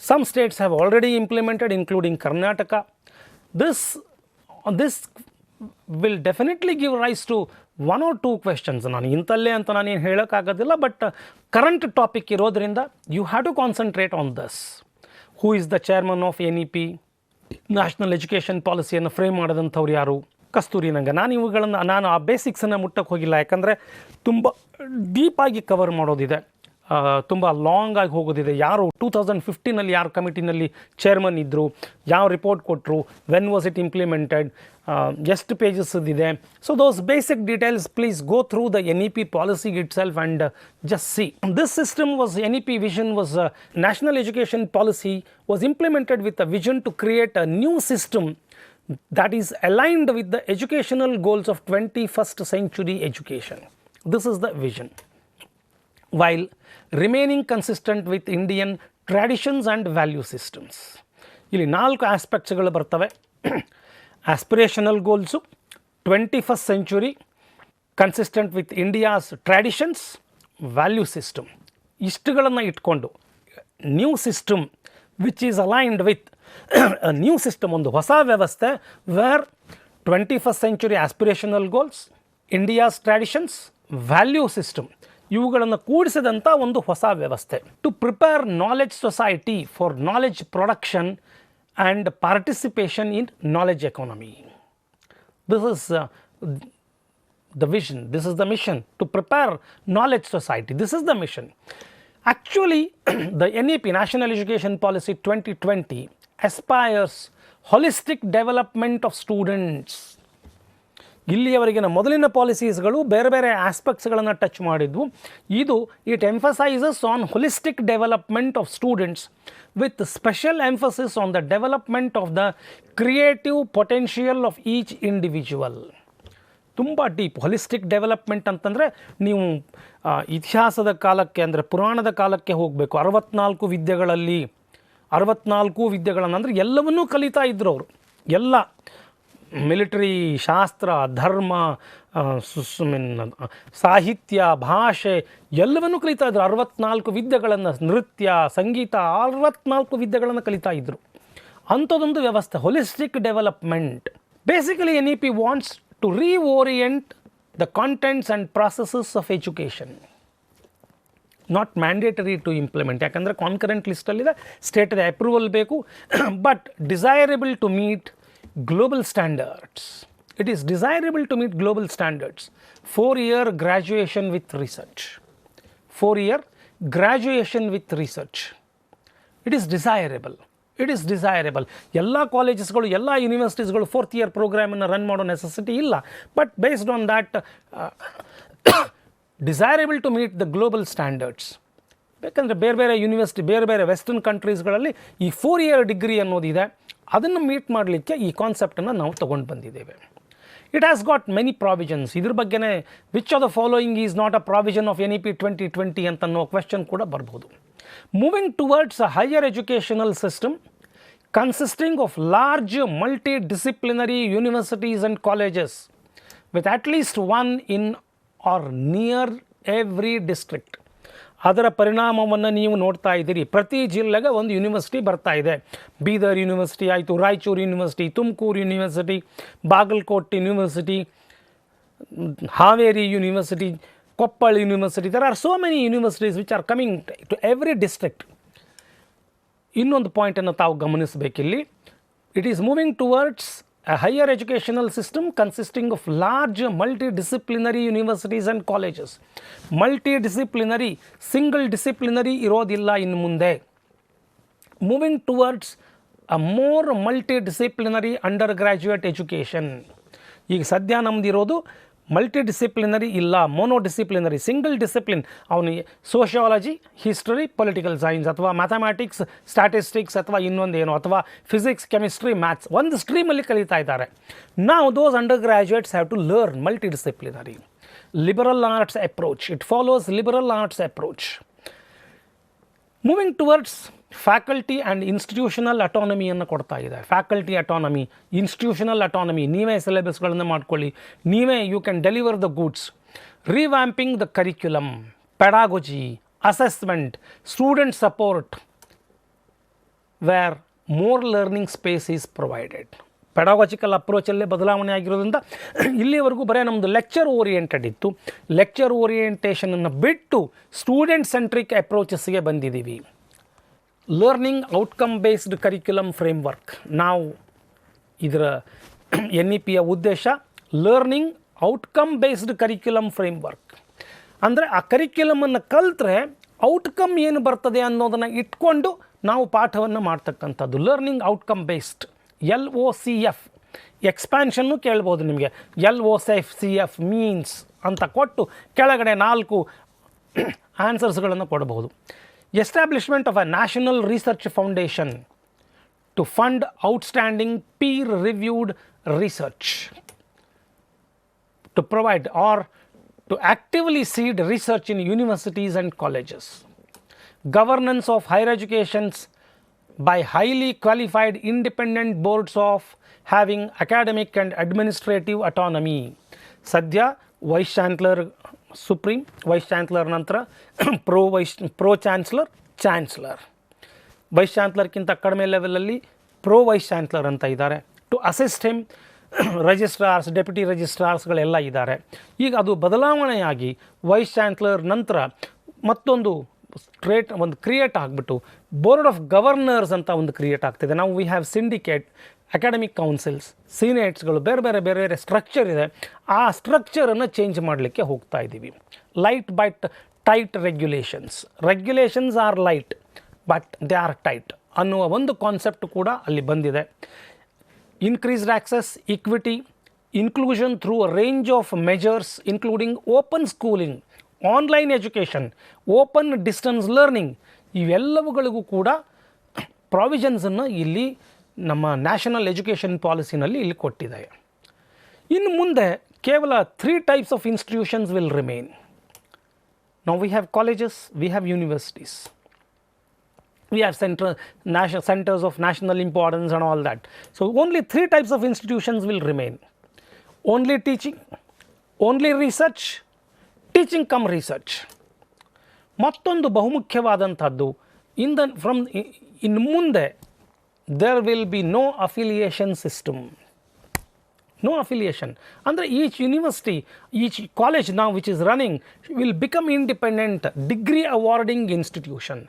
some states have already implemented, including Karnataka. This will definitely give rise to 1 or 2 questions. ನಾನು ಇಂತಲ್ಲೇ ಅಂತ ನಾನು ಏನು ಹೇಳೋಕ್ಕಾಗೋದಿಲ್ಲ, but current topic ಇರೋದ್ರಿಂದ you have to concentrate on this. Who is the chairman of NEP? National education ಪಾಲಿಸಿಯನ್ನು frame ಮಾಡೋದಂಥವ್ರು ಯಾರು? ಕಸ್ತೂರಿ ನಂಗೆ. ನಾನು ಆ ಬೇಸಿಕ್ಸನ್ನು ಮುಟ್ಟಕ್ಕೆ ಹೋಗಿಲ್ಲ, ಯಾಕಂದರೆ ತುಂಬ ಡೀಪಾಗಿ ಕವರ್ ಮಾಡೋದಿದೆ, ತುಂಬ ಲಾಂಗ್ ಆಗಿ ಹೋಗೋದಿದೆ. ಯಾರು 2015ನಲ್ಲಿ ಯಾರು ಕಮಿಟಿನಲ್ಲಿ ಚೇರ್ಮನ್ ಇದ್ದರು, ಯಾವ ರಿಪೋರ್ಟ್ ಕೊಟ್ಟರು, ವೆನ್ ವಾಸ್ ಇಟ್ ಇಂಪ್ಲಿಮೆಂಟೆಡ್, ಎಷ್ಟು ಪೇಜಸ್ ಇದೆ. So those basic details please go through the NEP policy itself and just see. This system was NEP vision was national education policy was implemented with a vision to create a new system that is aligned with the educational goals of 21st century education. This is the vision, while remaining consistent with Indian traditions and value systems. ಇಲ್ಲಿ 4 ಆಸ್ಪೆಕ್ಟ್ಸ್ಗಳು ಬರ್ತವೆ. Aspirational goals, 21st century, consistent with India's traditions, value system. ಇಷ್ಟುಗಳನ್ನು ಇಟ್ಕೊಂಡು new system which is aligned with new system, ಒಂದು ಹೊಸ ವ್ಯವಸ್ಥೆ, where 21st century aspirational goals, India's traditions, value system ಇವುಗಳನ್ನು ಕೂಡಿಸಿದಂಥ ಒಂದು ಹೊಸ ವ್ಯವಸ್ಥೆ. To prepare knowledge society for knowledge production and participation in knowledge economy. This is the vision, this is the mission, to prepare knowledge society. This is the mission. Actually, the NEP, National Education Policy 2020, aspires holistic development of students. ಇಲ್ಲಿಯವರೆಗಿನ ಮೊದಲಿನ ಪಾಲಿಸೀಸ್ಗಳು ಬೇರೆ ಬೇರೆ ಆಸ್ಪೆಕ್ಟ್ಸ್ಗಳನ್ನು touch ಮಾಡಿದ್ವು. ಇದು it emphasises on holistic development of students with special emphasis on the development of the creative potential of each individual. ತುಂಬ deep holistic development ಅಂತಂದರೆ ನೀವು ಇತಿಹಾಸದ ಕಾಲಕ್ಕೆ, ಅಂದರೆ ಪುರಾಣದ ಕಾಲಕ್ಕೆ ಹೋಗಬೇಕು. 64 ವಿದ್ಯೆಗಳನ್ನು ಅಂದರೆ ಎಲ್ಲವನ್ನೂ ಕಲಿತಾ ಇದ್ದರು ಅವರು. ಎಲ್ಲ ಮಿಲಿಟರಿ, ಶಾಸ್ತ್ರ, ಧರ್ಮ, ಸಾಹಿತ್ಯ, ಭಾಷೆ ಎಲ್ಲವನ್ನೂ ಕಲಿತಾ ಇದ್ದರು. 64 ವಿದ್ಯೆಗಳನ್ನು, ನೃತ್ಯ, ಸಂಗೀತ, 64 ವಿದ್ಯೆಗಳನ್ನು ಕಲಿತಾ ಇದ್ದರು. ಅಂಥದ್ದೊಂದು ವ್ಯವಸ್ಥೆ, holistic development. Basically NEP wants to reorient the contents and processes of education. Not mandatory to implement, ಯಾಕಂದರೆ ಕಾನ್ಕರೆಂಟ್ ಲಿಸ್ಟಲ್ಲಿದೆ, ಸ್ಟೇಟದ ಅಪ್ರೂವಲ್ ಬೇಕು, but desirable to meet global standards. It is desirable to meet global standards. 4-year graduation with research. 4-year graduation with research. It is desirable. ಎಲ್ಲ ಕಾಲೇಜಸ್ಗಳು, ಎಲ್ಲ ಯೂನಿವರ್ಸಿಟೀಸ್ಗಳು 4th year ಪ್ರೋಗ್ರಾಮನ್ನು run ಮಾಡೋ ನೆಸೆಸಿಟಿ ಇಲ್ಲ. But based on that desirable to meet the global standards. ಬೇಕಂದರೆ ಬೇರೆ ಬೇರೆ ಯೂನಿವರ್ಸಿಟಿ, ಬೇರೆ ಬೇರೆ ವೆಸ್ಟರ್ನ್ ಕಂಟ್ರೀಸ್ಗಳಲ್ಲಿ ಈ 4 ಇಯರ್ ಡಿಗ್ರಿ ಅನ್ನೋದಿದೆ, ಅದನ್ನು ಮೀಟ್ ಮಾಡಲಿಕ್ಕೆ ಈ ಕಾನ್ಸೆಪ್ಟನ್ನು ನಾವು ತೊಗೊಂಡು ಬಂದಿದ್ದೇವೆ. It has got many provisions. ಇದ್ರ ಬಗ್ಗೆನೇ which of the following is not a provision of NEP 2020 ಅಂತ ಅನ್ನೋ ಕ್ವೆಶ್ಚನ್ ಕೂಡ ಬರ್ಬೋದು. Moving towards a higher educational system consisting of large multidisciplinary universities and colleges with at least one in or near every district. ಅದರ ಪರಿಣಾಮವನ್ನು ನೀವು ನೋಡ್ತಾ ಇದ್ದೀರಿ. ಪ್ರತಿ ಜಿಲ್ಲೆಗೆ ಒಂದು ಯೂನಿವರ್ಸಿಟಿ ಬರ್ತಾ ಇದೆ. ಬೀದರ್ ಯೂನಿವರ್ಸಿಟಿ ಆಯಿತು, Raichur university, Tumakuru university, Bagalkot university, Haveri university, Koppal university. There are so many universities which are coming to every district. ಇನ್ನೊಂದು ಪಾಯಿಂಟನ್ನು ತಾವು ಗಮನಿಸಬೇಕಿಲ್ಲಿ. It is moving towards a higher educational system consisting of large multidisciplinary universities and colleges. Multidisciplinary, single disciplinary ಇರೋದಿಲ್ಲ ಇನ್ನು ಮುಂದೆ. Moving towards a more multidisciplinary undergraduate education. ಈಗ ಸದ್ಯ ನಮ್ಮದಿರೋದು multidisciplinary ಇಲ್ಲ, ಮೋನೋಡಿಸಿಪ್ಲಿನರಿ, ಸಿಂಗಲ್ ಡಿಸಿಪ್ಲಿನ್. ಅವನಿಗೆ ಸೋಷಿಯಾಲಜಿ, ಹಿಸ್ಟರಿ, ಪೊಲಿಟಿಕಲ್ ಸೈನ್ಸ್ ಅಥವಾ mathematics, statistics ಅಥವಾ ಇನ್ನೊಂದೇನೋ ಅಥವಾ ಫಿಸಿಕ್ಸ್, ಕೆಮಿಸ್ಟ್ರಿ, ಮ್ಯಾಥ್ಸ್ ಒಂದು ಸ್ಟ್ರೀಮಲ್ಲಿ ಕಲಿತಾ ಇದ್ದಾರೆ. ನಾವು those undergraduates have to learn multidisciplinary. Liberal arts approach, it follows liberal arts approach. Moving towards faculty and institutional ಅಟಾನಮಿಯನ್ನು ಕೊಡ್ತಾ ಇದೆ. ಫ್ಯಾಕಲ್ಟಿ ಅಟಾನಮಿ, ಇನ್ಸ್ಟಿಟ್ಯೂಷನಲ್ ಅಟಾನಮಿ, ನೀವೇ ಸಿಲೆಬಸ್ಗಳನ್ನು ಮಾಡ್ಕೊಳ್ಳಿ, ನೀವೇ you can deliver the goods. Revamping the curriculum, pedagogy, assessment, student support, where more learning space is provided. Pedagogical ಅಪ್ರೋಚಲ್ಲೇ ಬದಲಾವಣೆ ಆಗಿರೋದ್ರಿಂದ ಇಲ್ಲಿವರೆಗೂ ಬರೀ ನಮ್ಮದು ಲೆಕ್ಚರ್ ಓರಿಯೆಂಟೆಡ್ ಇತ್ತು. ಲೆಕ್ಚರ್ ಓರಿಯೆಂಟೇಷನನ್ನು ಬಿಟ್ಟು ಸ್ಟೂಡೆಂಟ್ ಸೆಂಟ್ರಿಕ್ ಅಪ್ರೋಚಸ್ಗೆ ಬಂದಿದ್ದೀವಿ. Learning outcome based curriculum framework. ನಾವು ಇದರ NEPಯ ಉದ್ದೇಶ learning outcome based curriculum framework. ಅಂದರೆ ಆ ಕರಿಕ್ಯುಲಮನ್ನು ಕಲಿತ್ರೆ ಔಟ್ಕಮ್ ಏನು ಬರ್ತದೆ ಅನ್ನೋದನ್ನು ಇಟ್ಕೊಂಡು ನಾವು ಪಾಠವನ್ನು ಮಾಡ್ತಕ್ಕಂಥದ್ದು. Learning outcome based, LOCF. Expansion ಕೇಳ್ಬೋದು ನಿಮಗೆ. LOCF ಮೀನ್ಸ್ ಅಂತ ಕೊಟ್ಟು ಕೆಳಗಡೆ 4 ಆನ್ಸರ್ಸ್ಗಳನ್ನು ಕೊಡಬಹುದು. Establishment of a national research foundation to fund outstanding peer reviewed research, to provide or to actively seed research in universities and colleges. Governance of higher educations by highly qualified independent boards of having academic and administrative autonomy. ಸದ್ಯ wise chancellor supreme, wise chancellor ನಂತರ pro chancellor, chancellor. Wise ಚಾನ್ಸ್ಲರ್ಗಿಂತ ಕಡಿಮೆ ಲೆವೆಲಲ್ಲಿ pro wise chancellor ಅಂತ ಇದ್ದಾರೆ. To assist him ರಿಜಿಸ್ಟ್ರಾರ್ಸ್, deputy ರಿಜಿಸ್ಟ್ರಾರ್ಸ್ಗಳೆಲ್ಲ ಇದ್ದಾರೆ. ಈಗ ಅದು ಬದಲಾವಣೆಯಾಗಿ wise chancellor ನಂತರ ಮತ್ತೊಂದು ಒಂದು ಕ್ರಿಯೇಟ್ ಆಗಿಬಿಟ್ಟು ಬೋರ್ಡ್ ಆಫ್ ಗವರ್ನರ್ಸ್ ಅಂತ ಒಂದು ಕ್ರಿಯೇಟ್ ಆಗ್ತಿದೆ. ನಾವು we have syndicate, academic councils, ಸಿನೇಟ್ಸ್ಗಳು, ಬೇರೆ ಬೇರೆ ಬೇರೆ ಬೇರೆ ಸ್ಟ್ರಕ್ಚರ್ ಇದೆ. ಆ ಸ್ಟ್ರಕ್ಚರನ್ನು ಚೇಂಜ್ ಮಾಡಲಿಕ್ಕೆ ಹೋಗ್ತಾ ಇದ್ದೀವಿ. Light but tight regulations are light but they are tight ಅನ್ನುವ ಒಂದು ಕಾನ್ಸೆಪ್ಟ್ ಕೂಡ ಅಲ್ಲಿ ಬಂದಿದೆ. Increased access, equity, inclusion through a range of measures including open schooling, online education, open distance learning, ಇವೆಲ್ಲವುಗಳಿಗೂ ಕೂಡ ಪ್ರಾವಿಷನ್ಸನ್ನು ಇಲ್ಲಿ ನಮ್ಮ ನ್ಯಾಷನಲ್ ಎಜುಕೇಷನ್ ಪಾಲಿಸಿನಲ್ಲಿ ಇಲ್ಲಿ ಕೊಟ್ಟಿದೆ. ಇನ್ನು ಮುಂದೆ ಕೇವಲ 3 types of institutions will remain. ನಾವು we have colleges, we have universities, we have centers of national importance and all that. So only 3 types of institutions will remain. Only teaching, only research, teaching cum research. ಮತ್ತೊಂದು ಬಹುಮುಖ್ಯವಾದಂಥದ್ದು ಇನ್ನು ಮುಂದೆ there will be no affiliation system. No affiliation. Under each university, each college now which is running will become independent degree awarding institution.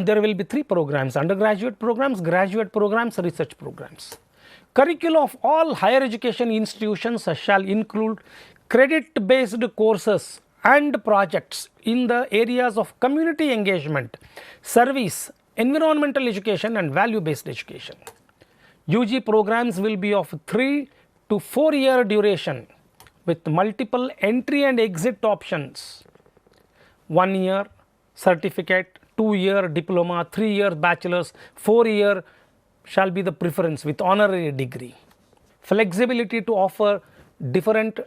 There will be 3 programs: undergraduate programs, graduate programs, research programs. Curriculum of all higher education institutions shall include credit-based courses and projects in the areas of community engagement, service, environmental education and value-based education. UG programs will be of 3 to 4 year duration with multiple entry and exit options. 1 year certificate, 2 year diploma, 3 year bachelor's, 4 year shall be the preference with honorary degree. Flexibility to offer different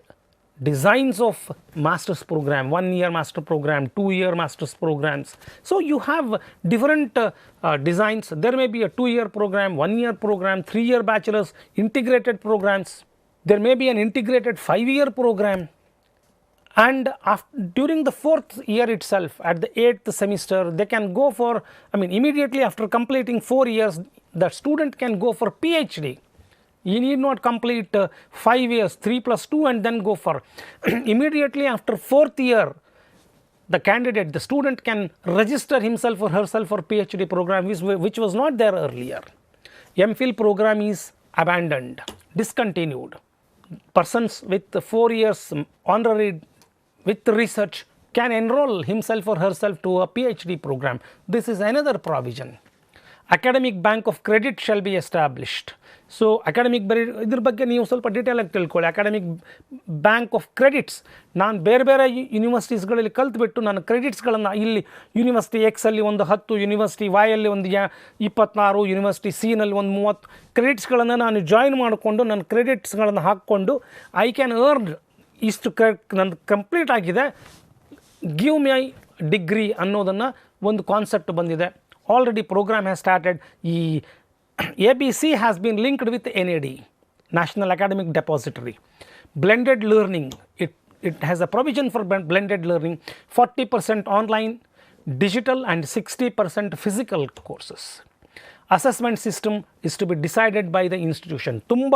designs of master's program, 1 year master program, 2 year master's programs. So you have different designs. There may be a 2 year program, 1 year program, 3 year bachelor's, integrated programs. There may be an integrated 5 year program. And during the 4th year itself, at the 8th semester, they can go for, immediately after completing 4 years, the student can go for PhD. You need not complete 5 years, 3 plus 2 and then go for. Immediately after 4th year, the student can register himself or herself for PhD program which was not there earlier. MPhil program is abandoned, discontinued. Persons with 4 years honorary with research can enroll himself or herself to a PhD program. This is another provision. Academic bank of credit shall be established. So academic ಇದ್ರ ಬಗ್ಗೆ ನೀವು ಸ್ವಲ್ಪ detail ಆಗಿ ತಿಳ್ಕೊಳ್ಳಿ. Academic bank of credits, ನಾನು ಬೇರೆ ಬೇರೆ ಯೂನಿವರ್ಸಿಟೀಸ್ಗಳಲ್ಲಿ ಕಲ್ತ್ಬಿಟ್ಟು ನಾನು ಕ್ರೆಡಿಟ್ಸ್ಗಳನ್ನು ಇಲ್ಲಿ ಯೂನಿವರ್ಸಿಟಿ ಎಕ್ಸಲ್ಲಿ ಒಂದು 10, ಯೂನಿವರ್ಸಿಟಿ ವೈಯಲ್ಲಿ ಒಂದು 26, ಯೂನಿವರ್ಸಿಟಿ ಸಿನಲ್ಲಿ ಒಂದು 30 ಕ್ರೆಡಿಟ್ಸ್ಗಳನ್ನು ನಾನು ಜಾಯಿನ್ ಮಾಡಿಕೊಂಡು ನನ್ನ ಕ್ರೆಡಿಟ್ಸ್ಗಳನ್ನು ಹಾಕ್ಕೊಂಡು ಐ ಕ್ಯಾನ್ ಅರ್ನ್ ಇಷ್ಟು ನಂದು ಕಂಪ್ಲೀಟ್ ಆಗಿದೆ, ಗಿವ್ ಮೈ ಡಿಗ್ರಿ ಅನ್ನೋದನ್ನು ಒಂದು ಕಾನ್ಸೆಪ್ಟ್ ಬಂದಿದೆ. Already program has started. ABC has been linked with NAD, National Academic Depository. Blended learning, it has a provision for blended learning, 40% online, digital and 60% physical courses. Assessment system is to be decided by the institution. ತುಂಬ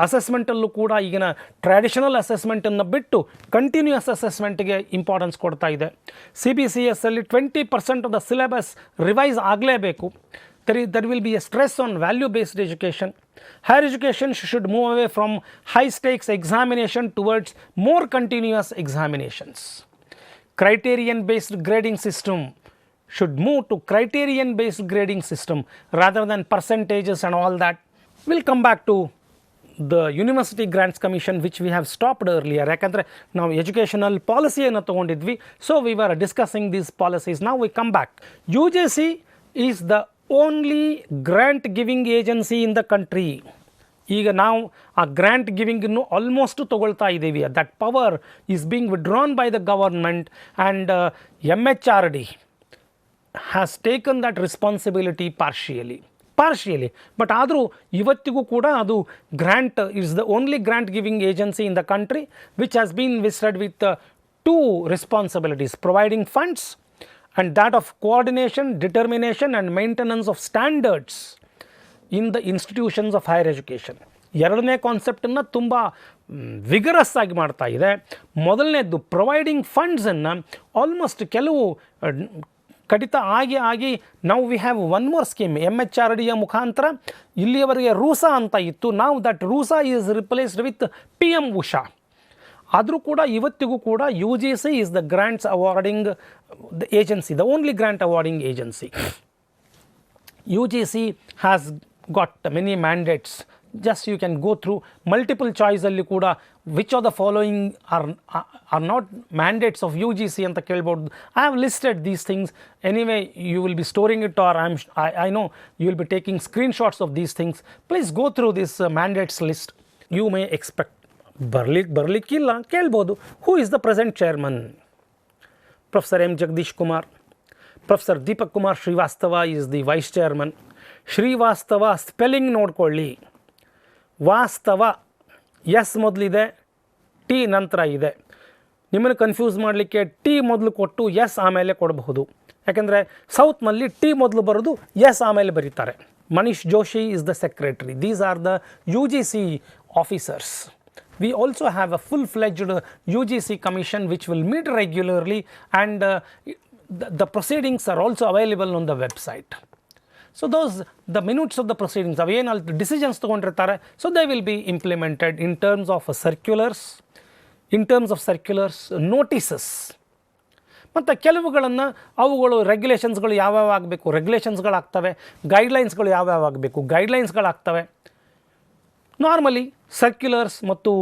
ಅಸೆಸ್ಮೆಂಟಲ್ಲೂ ಕೂಡ ಈಗಿನ ಟ್ರ್ಯಾಡಿಷನಲ್ ಅಸೆಸ್ಮೆಂಟನ್ನು ಬಿಟ್ಟು continuous ಅಸೆಸ್ಮೆಂಟ್ಗೆ importance ಕೊಡ್ತಾ ಇದೆ. CBCS ಅಲ್ಲಿ 20% of the syllabus revise ಆಗಲೇಬೇಕು. There will be a stress on value based education. Higher education should move away from high stakes examination towards more continuous examinations. Criterion based grading system should move to criterion based grading system rather than percentages and all that. We'll come back to the University Grants Commission which we have stopped earlier. ಯಾಕಂದರೆ ನಾವು educational ಪಾಲಿಸಿಯನ್ನು ತೊಗೊಂಡಿದ್ವಿ, so we were discussing these policies. ನಾವು we come back. UGC is the only grant giving agency in the country. ಈಗ ನಾವು ಆ grant ಗಿವಿಂಗನ್ನು almost ತೊಗೊಳ್ತಾ ಇದ್ದೀವಿ. That power is being withdrawn by the government and MHRD has taken that responsibility partially, but ಆದರೂ ಇವತ್ತಿಗೂ ಕೂಡ ಅದು grant is the only grant giving agency in the country which has been vested with 2 responsibilities: providing funds and that of coordination, determination and maintenance of standards in the institutions of higher education. ಎರಡನೇ ಕಾನ್ಸೆಪ್ಟನ್ನು ತುಂಬ vigorous ಆಗಿ ಮಾಡ್ತಾ ಇದೆ. ಮೊದಲನೇದು providing ಫಂಡ್ಸನ್ನು almost ಕೆಲವು ಕಡಿತ ಆಗಿ ನಾವು we have one more scheme MHRDಯ ಮುಖಾಂತರ. ಇಲ್ಲಿಯವರೆಗೆ ರೂಸಾ ಅಂತ ಇತ್ತು, ನಾವು that RUSA is replaced with PM Usha. ಆದರೂ ಕೂಡ ಇವತ್ತಿಗೂ ಕೂಡ UGC is the grants awarding the agency, the only grant awarding agency. UGC has got many mandates. Just you can go through multiple choice alli kuda which of the following are not mandates of UGC anta kelbodu. I have listed these things. Anyway, you will be storing it, or I know you will be taking screenshots of these things. Please go through this mandates list. You may expect barlikilla kelbodu. Who is the present chairman? Professor M. Jagdish Kumar. Professor Deepak Kumar Srivastava is the vice chairman. Srivastava spelling ನೋಡ್ಕೊಳ್ಳಿ. ವಾಸ್ತವ S ಮೊದಲಿದೆ, T ನಂತರ ಇದೆ. ನಿಮ್ಮನ್ನು confuse ಮಾಡಲಿಕ್ಕೆ T ಮೊದಲು ಕೊಟ್ಟು S ಆಮೇಲೆ ಕೊಡಬಹುದು. ಯಾಕೆಂದರೆ ಸೌತ್ನಲ್ಲಿ ಟಿ ಮೊದಲು ಬರೋದು, ಎಸ್ ಆಮೇಲೆ ಬರೀತಾರೆ. Manish Joshi is the secretary. These are the UGC officers. We also have a full-fledged UGC commission which will meet regularly, and the proceedings are also available on the website. So the minutes of the proceedings, avenal decisions ತಗೊಂಡಿರ್ತಾರೆ, so they will be implemented in terms of circulars, notices. ಮತ್ತು ಕೆಲವುಗಳನ್ನು ಅವುಗಳು ರೆಗ್ಯುಲೇಷನ್ಸ್ಗಳು ಯಾವ್ಯಾವ ಆಗಬೇಕು, ರೆಗ್ಯುಲೇಷನ್ಸ್ಗಳಾಗ್ತವೆ. ಗೈಡ್ಲೈನ್ಸ್ಗಳು ಯಾವ್ಯಾವ ಆಗಬೇಕು, ಗೈಡ್ಲೈನ್ಸ್ಗಳಾಗ್ತವೆ. Normally circulars ಮತ್ತು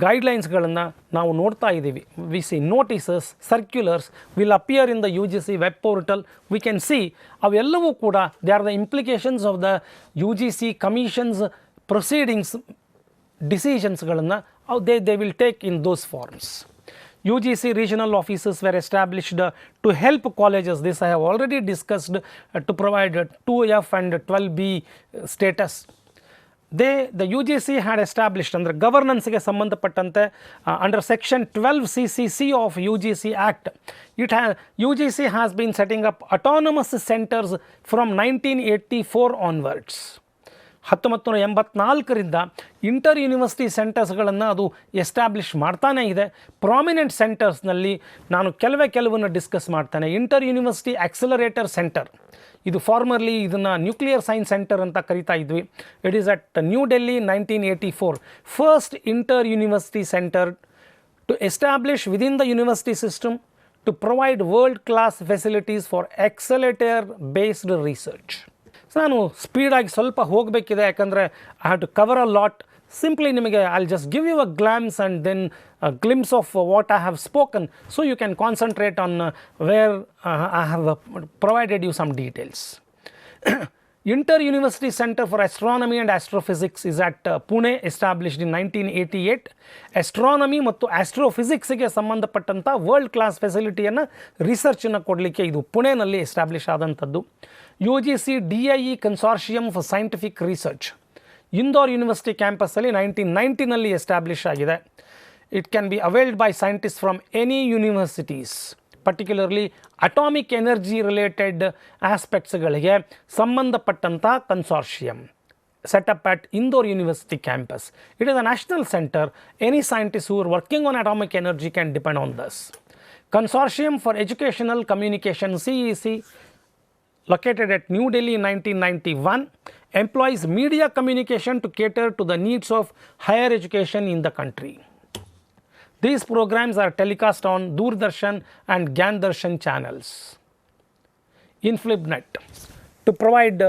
ಗೈಡ್ಲೈನ್ಸ್ಗಳನ್ನು ನಾವು ನೋಡ್ತಾ ಇದ್ದೀವಿ. We see notices, circulars will appear in the UGC web portal. We can see ಅವೆಲ್ಲವೂ ಕೂಡ they are the implications of the UGC commission's proceedings, ಡಿಸಿಷನ್ಸ್ಗಳನ್ನು they will take in those forms. UGC regional offices were established to help colleges. This I have already discussed, to provide 2F and 12B status. The UGC had established under governance ಗೆ ಸಂಬಂಧಪಟ್ಟಂತೆ under section 12CCC of UGC Act, UGC has been setting up autonomous centers from 1984 onwards. 1984ರಿಂದ inter university ಸೆಂಟರ್ಸ್ಗಳನ್ನು ಅದು establish ಮಾಡ್ತಾನೇ ಇದೆ. Prominent ಸೆಂಟರ್ಸ್ನಲ್ಲಿ ನಾನು ಕೆಲವನ್ನು discuss ಮಾಡ್ತಾನೆ. ಇಂಟರ್ ಯೂನಿವರ್ಸಿಟಿ ಆಕ್ಸಲರೇಟರ್ ಸೆಂಟರ್, ಇದು ಫಾರ್ಮರ್ಲಿ ಇದನ್ನು ನ್ಯೂಕ್ಲಿಯರ್ ಸೈನ್ಸ್ ಸೆಂಟರ್ ಅಂತ ಕರಿತಾ ಇದ್ವಿ. It is at New Delhi 1984. First inter university centre to establish within the university system to provide world class facilities for accelerator based research. So ನಾನು ಸ್ಪೀಡಾಗಿ ಸ್ವಲ್ಪ ಹೋಗಬೇಕಿದೆ, ಯಾಕಂದರೆ I have to cover a lot. Simply ನಿಮಗೆ I will just give you a glance and then a glimpse of what I have spoken, so you can concentrate on where I have provided you some details. Inter-University Center for Astronomy and Astrophysics is at Pune, established in 1988. Astronomy ಮತ್ತು ಆಸ್ಟ್ರೋಫಿಸಿಕ್ಸ್ಗೆ ಸಂಬಂಧಪಟ್ಟಂಥ world class ಫೆಸಿಲಿಟಿಯನ್ನು ರಿಸರ್ಚನ್ನು ಕೊಡಲಿಕ್ಕೆ ಇದು ಪುಣೆನಲ್ಲಿ establish ಆದಂಥದ್ದು. UGC DIE consortium for scientific research Indore university ಕ್ಯಾಂಪಸ್ಸಲ್ಲಿ 1990ನಲ್ಲಿ establish ಆಗಿದೆ. It can be availed by scientists from any universities, particularly atomic energy related aspectsಗಳಿಗೆ ಸಂಬಂಧಪಟ್ಟಂಥ ಕನ್ಸಾರ್ಷಿಯಮ್ set up at Indore University campus. It is a national center. Any scientists who are working on atomic energy can depend on this. Consortium for Educational Communication, CEC, located at New Delhi in 1991, employs media communication to cater to the needs of higher education in the country. These programs are telecast on Doordarshan and Gyandarshan channels. InflibNet, to provide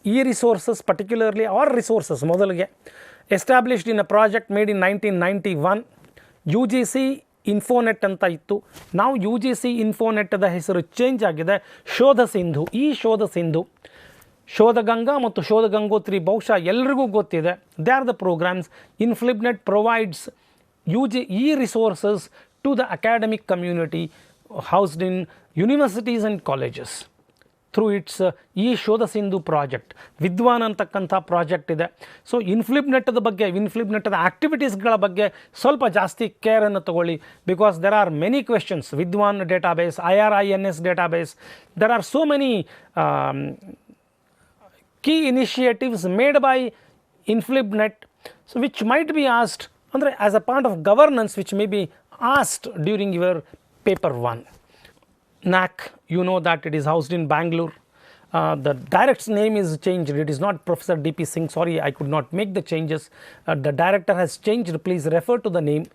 e-resources, particularly or resources, ಮೊದಲಿಗೆ established in a project made in 1991. UGC Infonet ಅಂತ ಇತ್ತು. ನಾವು UGC Infonetದ ಹೆಸರು change ಆಗಿದೆ, ಶೋಧ ಸಿಂಧು. ಈ ಶೋಧ ಸಿಂಧು, ಶೋಧಗಂಗಾ ಮತ್ತು ಶೋಧಗಂಗೋತ್ರಿ ಬಹುಶಃ ಎಲ್ರಿಗೂ ಗೊತ್ತಿದೆ. They are the programs. InflibNet provides e-resources to the academic community housed in universities and colleges through its ಶೋಧ ಸಿಂಧು ಪ್ರಾಜೆಕ್ಟ್. ವಿದ್ವಾನ್ ಅಂತಕ್ಕಂಥ ಪ್ರಾಜೆಕ್ಟ್ ಇದೆ. ಸೊ ಇನ್ಫ್ಲಿಬ್ನೆಟ್ದ ಬಗ್ಗೆ, ಇನ್ಫ್ಲಿಬ್ನೆಟ್ದ ಆ್ಯಕ್ಟಿವಿಟೀಸ್ಗಳ ಬಗ್ಗೆ ಸ್ವಲ್ಪ ಜಾಸ್ತಿ ಕೇರನ್ನು ತಗೊಳ್ಳಿ, because there are many questions. Vidwan database, IRINS database, there are so many key initiatives made by InflibNet, so which might be asked ಅಂದರೆ as a part of governance, which may be asked during your paper-1. NAC, you know that it is housed in Bangalore. The director's name is changed. It is not Professor D.P. Singh. Sorry, I could not make the changes. The director has changed. Please refer to the name.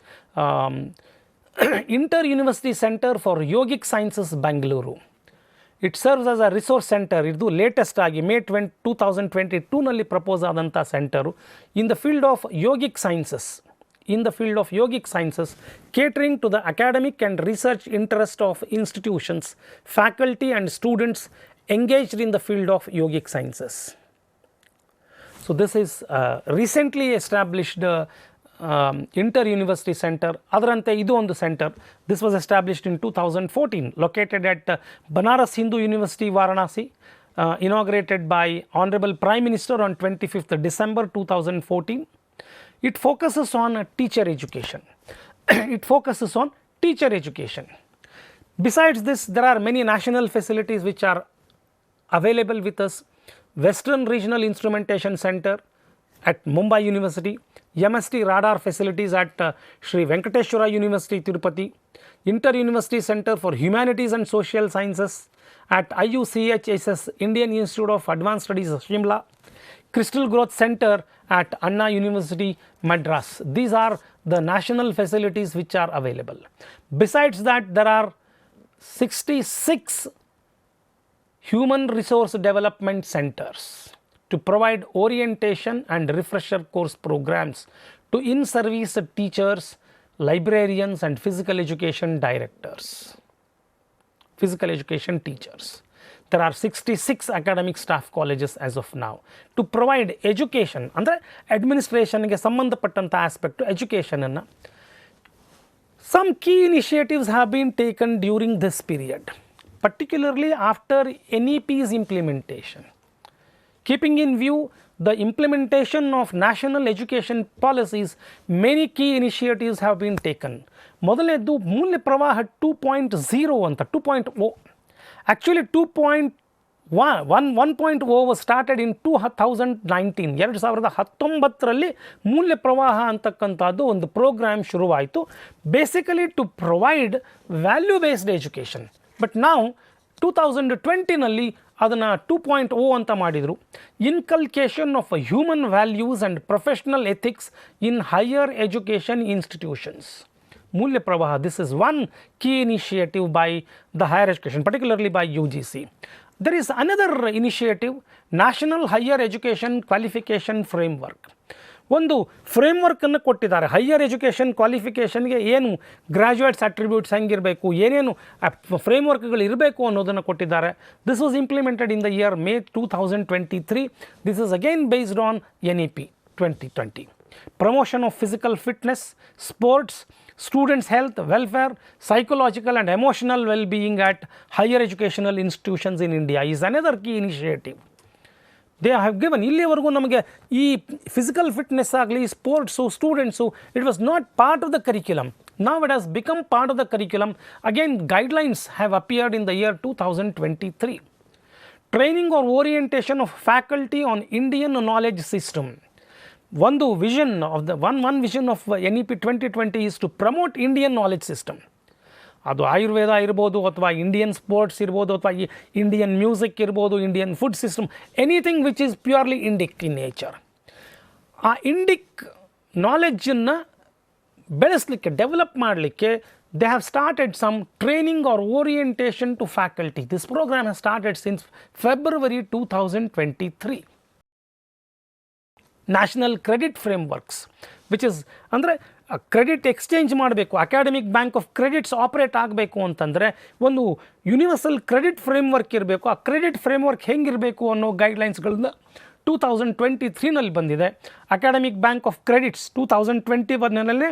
Inter-University Center for Yogic Sciences, Bangalore. It serves as a resource center. ಇದು latest ಆಗಿ May 2022ನಲ್ಲಿ propose ಆದಂಥ centre in the field of yogic sciences. In the field of yogic sciences, catering to the academic and research interest of institutions, faculty and students engaged in the field of yogic sciences. So this is recently established inter-university center. ಅದರಂತೆ ಇದು ಒಂದು centre. This was established in 2014, located at Banaras Hindu University, Varanasi, inaugurated by Honorable Prime Minister on 25th December 2014. It focuses on teacher education. It focuses on teacher education. Besides this, there are many national facilities which are available with us. Western Regional Instrumentation Center at Mumbai University, MST radar facilities at Sri Venkateshwara University, Tirupati, Inter-University Center for Humanities and Social Sciences at IUCHSS, Indian Institute of Advanced Studies, Shimla, Crystal Growth Center at Anna University, Madras. These are the national facilities which are available. Besides that, there are 66 human resource development centers. to provide orientation and refresher course programs to in-service teachers, librarians and physical education directors, physical education teachers. There are 66 academic staff colleges as of now to provide education ಅಂದರೆ ಅಡ್ಮಿನಿಸ್ಟ್ರೇಷನ್ಗೆ ಸಂಬಂಧಪಟ್ಟಂಥ aspect ಎಜುಕೇಷನನ್ನು. Some key initiatives have been taken during this period, particularly after NEP's implementation. Keeping in view the implementation of national education policies, many key initiatives have been taken. ಮೊದಲನೇದು ಮೂಲ್ಯ ಪ್ರವಾಹ 2.0 ಅಂತ 2.0 actually 1.0 was started in 2019 2019ರಲ್ಲಿ Moolya ಪ್ರವಾಹ ಅಂತಕ್ಕಂಥದ್ದು ಒಂದು programme ಶುರುವಾಯಿತು, basically to provide value based education. But ನಾವು 2020ನಲ್ಲಿ ಅದನ್ನು 2.0 ಅಂತ ಮಾಡಿದರು. Inculcation of human values and professional ethics in higher education institutions. Mulya Pravah, this is one key initiative by the higher education, particularly by UGC. There is another initiative, National Higher Education Qualification Framework. ಒಂದು ಫ್ರೇಮ್ವರ್ಕನ್ನು ಕೊಟ್ಟಿದ್ದಾರೆ higher education ಕ್ವಾಲಿಫಿಕೇಷನ್ಗೆ ಏನು graduates attributes ಹೆಂಗಿರಬೇಕು, ಏನೇನು ಫ್ರೇಮ್ವರ್ಕ್ಗಳು ಇರಬೇಕು ಅನ್ನೋದನ್ನು ಕೊಟ್ಟಿದ್ದಾರೆ. This was implemented in the year May 2023. This is again based on NEP 2020. Promotion of physical fitness, sports, students' health, welfare, psychological and emotional well-being at higher educational institutions in India is another key initiative. They have given, ಇಲ್ಲಿವರೆಗೂ ನಮಗೆ ಈ physical fitness ಆಗಲಿ, sports, students, it was not part of the curriculum. Now it has become part of the curriculum. Again, guidelines have appeared in the year 2023. Training or orientation of faculty on Indian knowledge system. ಒಂದು vision of the one vision of NEP 2020 is to promote Indian knowledge system. ಅದು ಆಯುರ್ವೇದ ಇರ್ಬೋದು, ಅಥವಾ Indian sports ಇರ್ಬೋದು, ಅಥವಾ Indian music ಇರ್ಬೋದು, Indian food system, anything which is purely Indic in nature. ಆ Indic ನಾಲೆಡ್ಜನ್ನು ಬೆಳೆಸಲಿಕ್ಕೆ, develop ಮಾಡಲಿಕ್ಕೆ they have started some training or orientation to faculty. This program has started since February 2023. National credit frameworks, which is ಅಂದರೆ credit exchange ಮಾಡಬೇಕು, academic bank of credits operate ಆಗಬೇಕು ಅಂತಂದರೆ ಒಂದು universal credit framework ಇರಬೇಕು. ಆ credit framework ಹೆಂಗಿರಬೇಕು ಅನ್ನೋ ಗೈಡ್ಲೈನ್ಸ್ಗಳನ್ನ 2023ನಲ್ಲಿ ಬಂದಿದೆ. ಅಕಾಡೆಮಿಕ್ ಬ್ಯಾಂಕ್ ಆಫ್ ಕ್ರೆಡಿಟ್ಸ್ 2021ನಲ್ಲಿ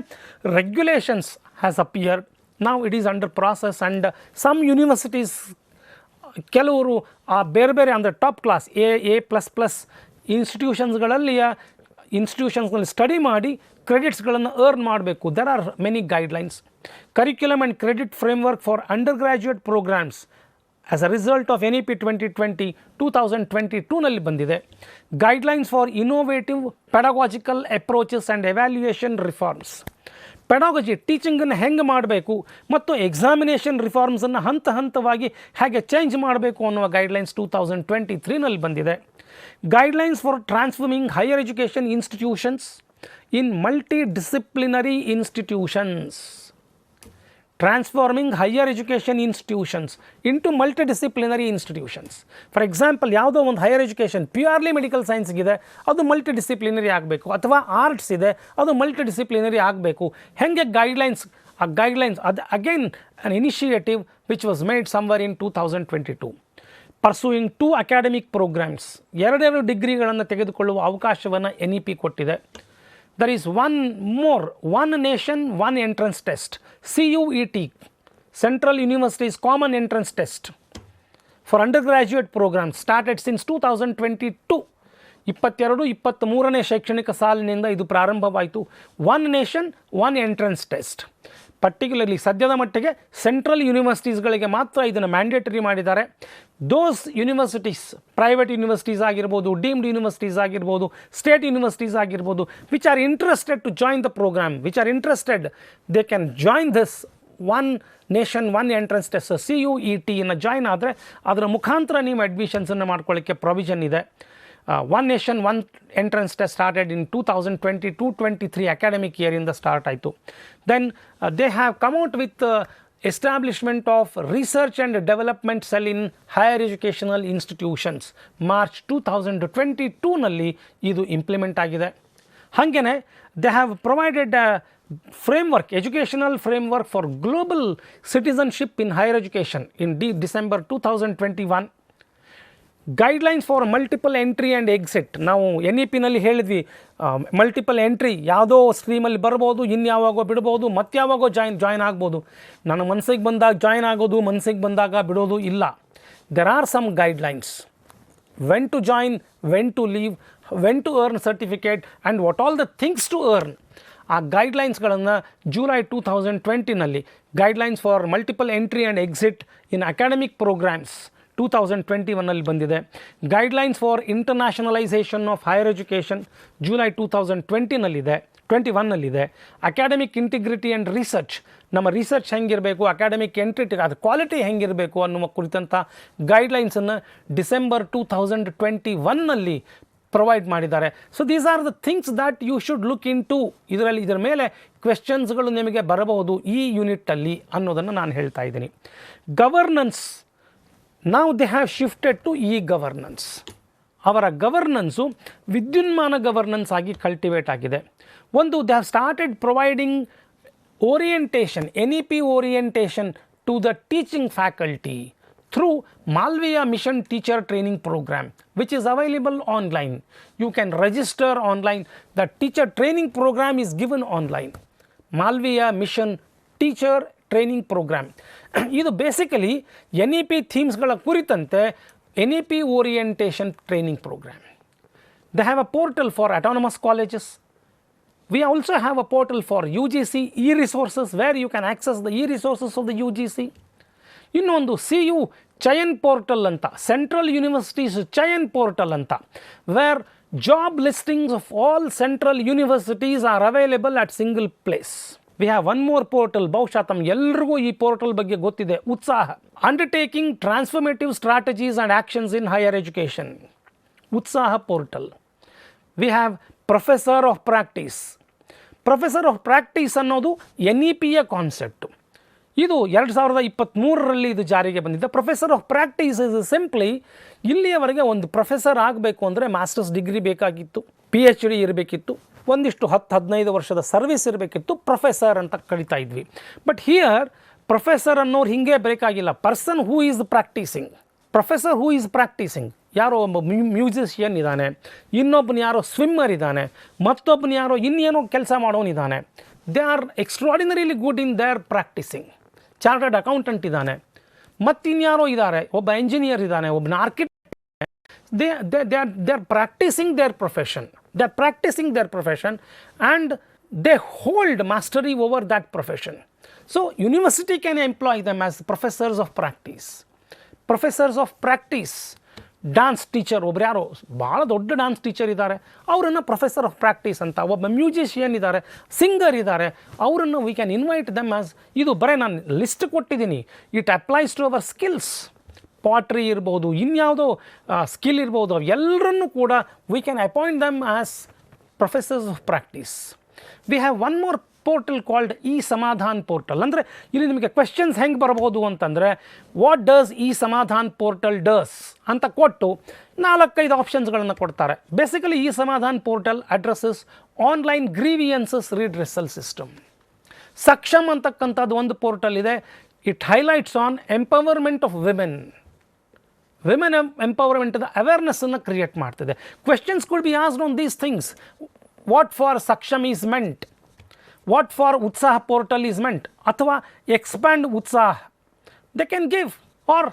ರೆಗ್ಯುಲೇಷನ್ಸ್ ಹ್ಯಾಸ್ ಅಪಿಯರ್ಡ್. ನಾವು it is under process and some universities, ಕೆಲವರು ಆ ಬೇರೆ ಬೇರೆ ಅಂದರೆ ಟಾಪ್ ಕ್ಲಾಸ್ A++ ಇನ್ಸ್ಟಿಟ್ಯೂಷನ್ಸ್ಗಳಲ್ಲಿ ಸ್ಟಡಿ ಮಾಡಿ ಕ್ರೆಡಿಟ್ಸ್ಗಳನ್ನು ಅರ್ನ್ ಮಾಡಬೇಕು. There are many guidelines. Curriculum and credit framework for undergraduate programmes as a result of NEP 2022ನಲ್ಲಿ ಬಂದಿದೆ. Guidelines for innovative pedagogical approaches and evaluation reforms. Pedology, ಟೀಚಿಂಗನ್ನು ಹೆಂಗೆ ಮಾಡಬೇಕು ಮತ್ತು ಎಕ್ಸಾಮಿನೇಷನ್ ರಿಫಾರ್ಮ್ಸನ್ನು ಹಂತ ಹಂತವಾಗಿ ಹೇಗೆ ಚೇಂಜ್ ಮಾಡಬೇಕು ಅನ್ನುವ ಗೈಡ್ಲೈನ್ಸ್ 2023ನಲ್ಲಿ ಬಂದಿದೆ. Guidelines for transforming higher education institutions in multidisciplinary institutions. Transforming higher education institutions into multidisciplinary institutions. For example, ಯಾವುದೋ ಒಂದು ಹೈಯರ್ ಎಜುಕೇಷನ್ ಪ್ಯೂರ್ಲಿ ಮೆಡಿಕಲ್ ಸೈನ್ಸ್ಗಿದೆ, ಅದು ಮಲ್ಟಿಡಿಸಿಪ್ಲಿನರಿ ಆಗಬೇಕು, ಅಥವಾ ಆರ್ಟ್ಸ್ ಇದೆ, ಅದು ಮಲ್ಟಿಡಿಸಿಪ್ಲಿನರಿ ಆಗಬೇಕು. ಹೆಂಗೆ ಗೈಡ್ಲೈನ್ಸ್, ಆ ಗೈಡ್ಲೈನ್ಸ್ ಅದು again an initiative which was made somewhere in 2022. Pursuing 2 academic programs, 2 ಡಿಗ್ರಿಗಳನ್ನು ತೆಗೆದುಕೊಳ್ಳುವ ಅವಕಾಶವನ್ನು NEP ಕೊಟ್ಟಿದೆ. There is one nation one entrance test, CUET, central universities common entrance test for undergraduate programs started since 2022. 22-23ನೇ ಶೈಕ್ಷಣಿಕ ಸಾಲಿನಿಂದ ಇದು ಪ್ರಾರಂಭವಾಯಿತು. One nation one entrance test. Particularly ಸದ್ಯದ ಮಟ್ಟಿಗೆ ಸೆಂಟ್ರಲ್ ಯೂನಿವರ್ಸಿಟೀಸ್ಗಳಿಗೆ ಮಾತ್ರ ಇದನ್ನು ಮ್ಯಾಂಡೇಟರಿ ಮಾಡಿದ್ದಾರೆ. ದೋಸ್ ಯೂನಿವರ್ಸಿಟೀಸ್, ಪ್ರೈವೇಟ್ ಯೂನಿವರ್ಸಿಟೀಸ್ ಆಗಿರ್ಬೋದು, ಡೀಮ್ಡ್ ಯೂನಿವರ್ಸಿಟೀಸ್ ಆಗಿರ್ಬೋದು, ಸ್ಟೇಟ್ ಯೂನಿವರ್ಸಿಟೀಸ್ ಆಗಿರ್ಬೋದು, which are interested to join the programme, which are interested, they can join this one nation one entrance test CUET join ಆದರೆ ಅದರ ಮುಖಾಂತರ ನೀವು ಅಡ್ಮಿಷನ್ಸನ್ನು ಮಾಡ್ಕೊಳ್ಳಿಕ್ಕೆ ಪ್ರೊವಿಷನ್ ಇದೆ. One nation one entrance test started in 2022-23 academic ಇಯರಿಂದ start ಆಯಿತು. Then they have come out with establishment of research and development cell in higher educational institutions March 2022ನಲ್ಲಿ ಇದು ಇಂಪ್ಲಿಮೆಂಟ್ ಆಗಿದೆ. ಹಾಗೆಯೇ they have provided framework, educational framework for global citizenship in higher education in December 2021. Guidelines for multiple entry and exit. ನಾವು NEP-ನಲ್ಲಿ ಹೇಳಿದ್ವಿ multiple entry ಯಾವುದೋ ಸ್ಟ್ರೀಮಲ್ಲಿ ಬರ್ಬೋದು, ಇನ್ಯಾವಾಗೋ ಬಿಡ್ಬೋದು, ಮತ್ತಾವಾಗೋ join ಆಗ್ಬೋದು. ನನ್ನ ಮನಸ್ಸಿಗೆ ಬಂದಾಗ ಜಾಯ್ನ್ ಆಗೋದು, ಮನಸ್ಸಿಗೆ ಬಂದಾಗ ಬಿಡೋದು ಇಲ್ಲ. There are some guidelines, when to join, when to leave, when to earn certificate and what all the things to earn. ಆ ಗೈಡ್ಲೈನ್ಸ್ಗಳನ್ನು ಜುಲೈ 2020ನಲ್ಲಿ guidelines for multiple entry and exit in academic programmes 2021ನಲ್ಲಿ ಬಂದಿದೆ. Guidelines for internationalisation of higher education July 2021ನಲ್ಲಿದೆ. Academic integrity and research, ನಮ್ಮ research ಹೆಂಗಿರಬೇಕು, academic integrity ಅದು quality ಹೆಂಗಿರಬೇಕು ಅನ್ನುವ ಕುರಿತಂಥ ಗೈಡ್ಲೈನ್ಸನ್ನು ಡಿಸೆಂಬರ್ 2021ನಲ್ಲಿ ಪ್ರೊವೈಡ್ ಮಾಡಿದ್ದಾರೆ. So these are the things that you should look into. ಇದರ ಮೇಲೆ ಕ್ವೆಶ್ಚನ್ಸ್ಗಳು ನಿಮಗೆ ಬರಬಹುದು ಈ ಯೂನಿಟಲ್ಲಿ ಅನ್ನೋದನ್ನು ನಾನು ಹೇಳ್ತಾ ಇದ್ದೀನಿ. ಗವರ್ನೆನ್ಸ್, ನಾವು they have shifted to governance. ಅವರ ಗವರ್ನೆನ್ಸು ವಿದ್ಯುನ್ಮಾನ ಗವರ್ನೆನ್ಸ್ ಆಗಿ ಕಲ್ಟಿವೇಟ್ ಆಗಿದೆ. ಒಂದು, they have started providing orientation, NEP orientation to the teaching faculty through Malviya Mission Teacher Training Program, which is available online. You can register online. The teacher training program is given online. Malviya Mission Teacher Training Program. ಇದು basically NEP ಥೀಮ್ಸ್ಗಳ ಕುರಿತಂತೆ NEP orientation training program. They have a portal for autonomous colleges. We also have a portal for UGC e-resources where you can access the e-resources of the UGC. ಇನ್ನೊಂದು CU Chayan portal ಅಂತ, central universities Chayan portal ಅಂತ, where job listings of all central universities are available at single place. We have one more portal, ಬಹುಶಃ ತಮ್ಗೆಲ್ರಿಗೂ ಈ portal ಬಗ್ಗೆ ಗೊತ್ತಿದೆ, Utsaha. Undertaking transformative strategies and actions in higher education, Utsaha portal. We have professor of practice. Professor of practice ಅನ್ನೋದು NEP-ಯ concept. ಇದು 2023ರಲ್ಲಿ ಇದು ಜಾರಿಗೆ ಬಂದಿದೆ. Professor of practice is simply, ಇಲ್ಲಿಯವರೆಗೆ ಒಂದು ಪ್ರೊಫೆಸರ್ ಆಗಬೇಕು ಅಂದರೆ ಮಾಸ್ಟರ್ಸ್ ಡಿಗ್ರಿ ಬೇಕಾಗಿತ್ತು, PhD ಇರಬೇಕಿತ್ತು, ಒಂದಿಷ್ಟು 10-15 ವರ್ಷದ ಸರ್ವಿಸ್ ಇರಬೇಕಿತ್ತು, ಪ್ರೊಫೆಸರ್ ಅಂತ ಕರಿತಾ ಇದ್ವಿ. ಬಟ್ ಹಿಯರ್ ಪ್ರೊಫೆಸರ್ ಅನ್ನೋರು ಹೀಗೆ ಬೇಕಾಗಿಲ್ಲ. Person who is practising, professor who is practising. ಯಾರೋ ಒಬ್ಬ ಮ್ಯೂಸಿಷಿಯನ್ ಇದ್ದಾನೆ, ಇನ್ನೊಬ್ಬನು ಯಾರೋ ಸ್ವಿಮ್ಮರ್ ಇದ್ದಾನೆ, ಮತ್ತೊಬ್ಬನು ಯಾರೋ ಇನ್ನೇನೋ ಕೆಲಸ ಮಾಡೋನಿದ್ದಾನೆ. They are extraordinarily good in their practising. Chartered accountant ಇದ್ದಾನೆ, ಮತ್ತಿನ್ಯಾರೋ ಇದ್ದಾರೆ, ಒಬ್ಬ ಎಂಜಿನಿಯರ್ ಇದ್ದಾನೆ, ಒಬ್ಬನ architect. They are practising their profession. They are practising their profession and they hold mastery over that profession. So university can employ them as professors of practice. Professors of practice. Dance teacher, ಒಬ್ರು ಯಾರೋ ಭಾಳ ದೊಡ್ಡ dance teacher ಇದ್ದಾರೆ, ಅವರನ್ನು professor of practice ಅಂತ. ಒಬ್ಬ musician ಇದ್ದಾರೆ, singer ಇದ್ದಾರೆ, ಅವರನ್ನು we can invite them as. ಇದು ಬರೀ ನಾನು ಲಿಸ್ಟ್ ಕೊಟ್ಟಿದ್ದೀನಿ. It applies to our skills. Poetry ಇರ್ಬೋದು, ಇನ್ಯಾವುದೋ ಸ್ಕಿಲ್ ಇರ್ಬೋದು, ಎಲ್ಲರನ್ನೂ ಕೂಡ we can appoint them as professors of practice. We have one more portal called Samadhan portal. ಅಂದರೆ ಇಲ್ಲಿ ನಿಮಗೆ ಕ್ವೆಶ್ಚನ್ಸ್ ಹೆಂಗೆ ಬರ್ಬೋದು ಅಂತಂದರೆ, what does Samadhan portal does ಅಂತ ಕೊಟ್ಟು 4-5 ಆಪ್ಷನ್ಸ್ಗಳನ್ನು ಕೊಡ್ತಾರೆ. Basically Samadhan portal addresses online grievances redressal system. Saksham ಅಂತಕ್ಕಂಥದ್ದು ಒಂದು ಪೋರ್ಟಲ್ ಇದೆ. It highlights on empowerment of women. Women ಎಂಪವರ್ಮೆಂಟದ ಅವೇರ್ನೆಸ್ಸನ್ನು ಕ್ರಿಯೇಟ್ ಮಾಡ್ತಿದೆ. Questions could be asked on these things. What for Saksham is meant, what for Utsaha portal is meant, ಅಥವಾ expand Utsaha they can give, or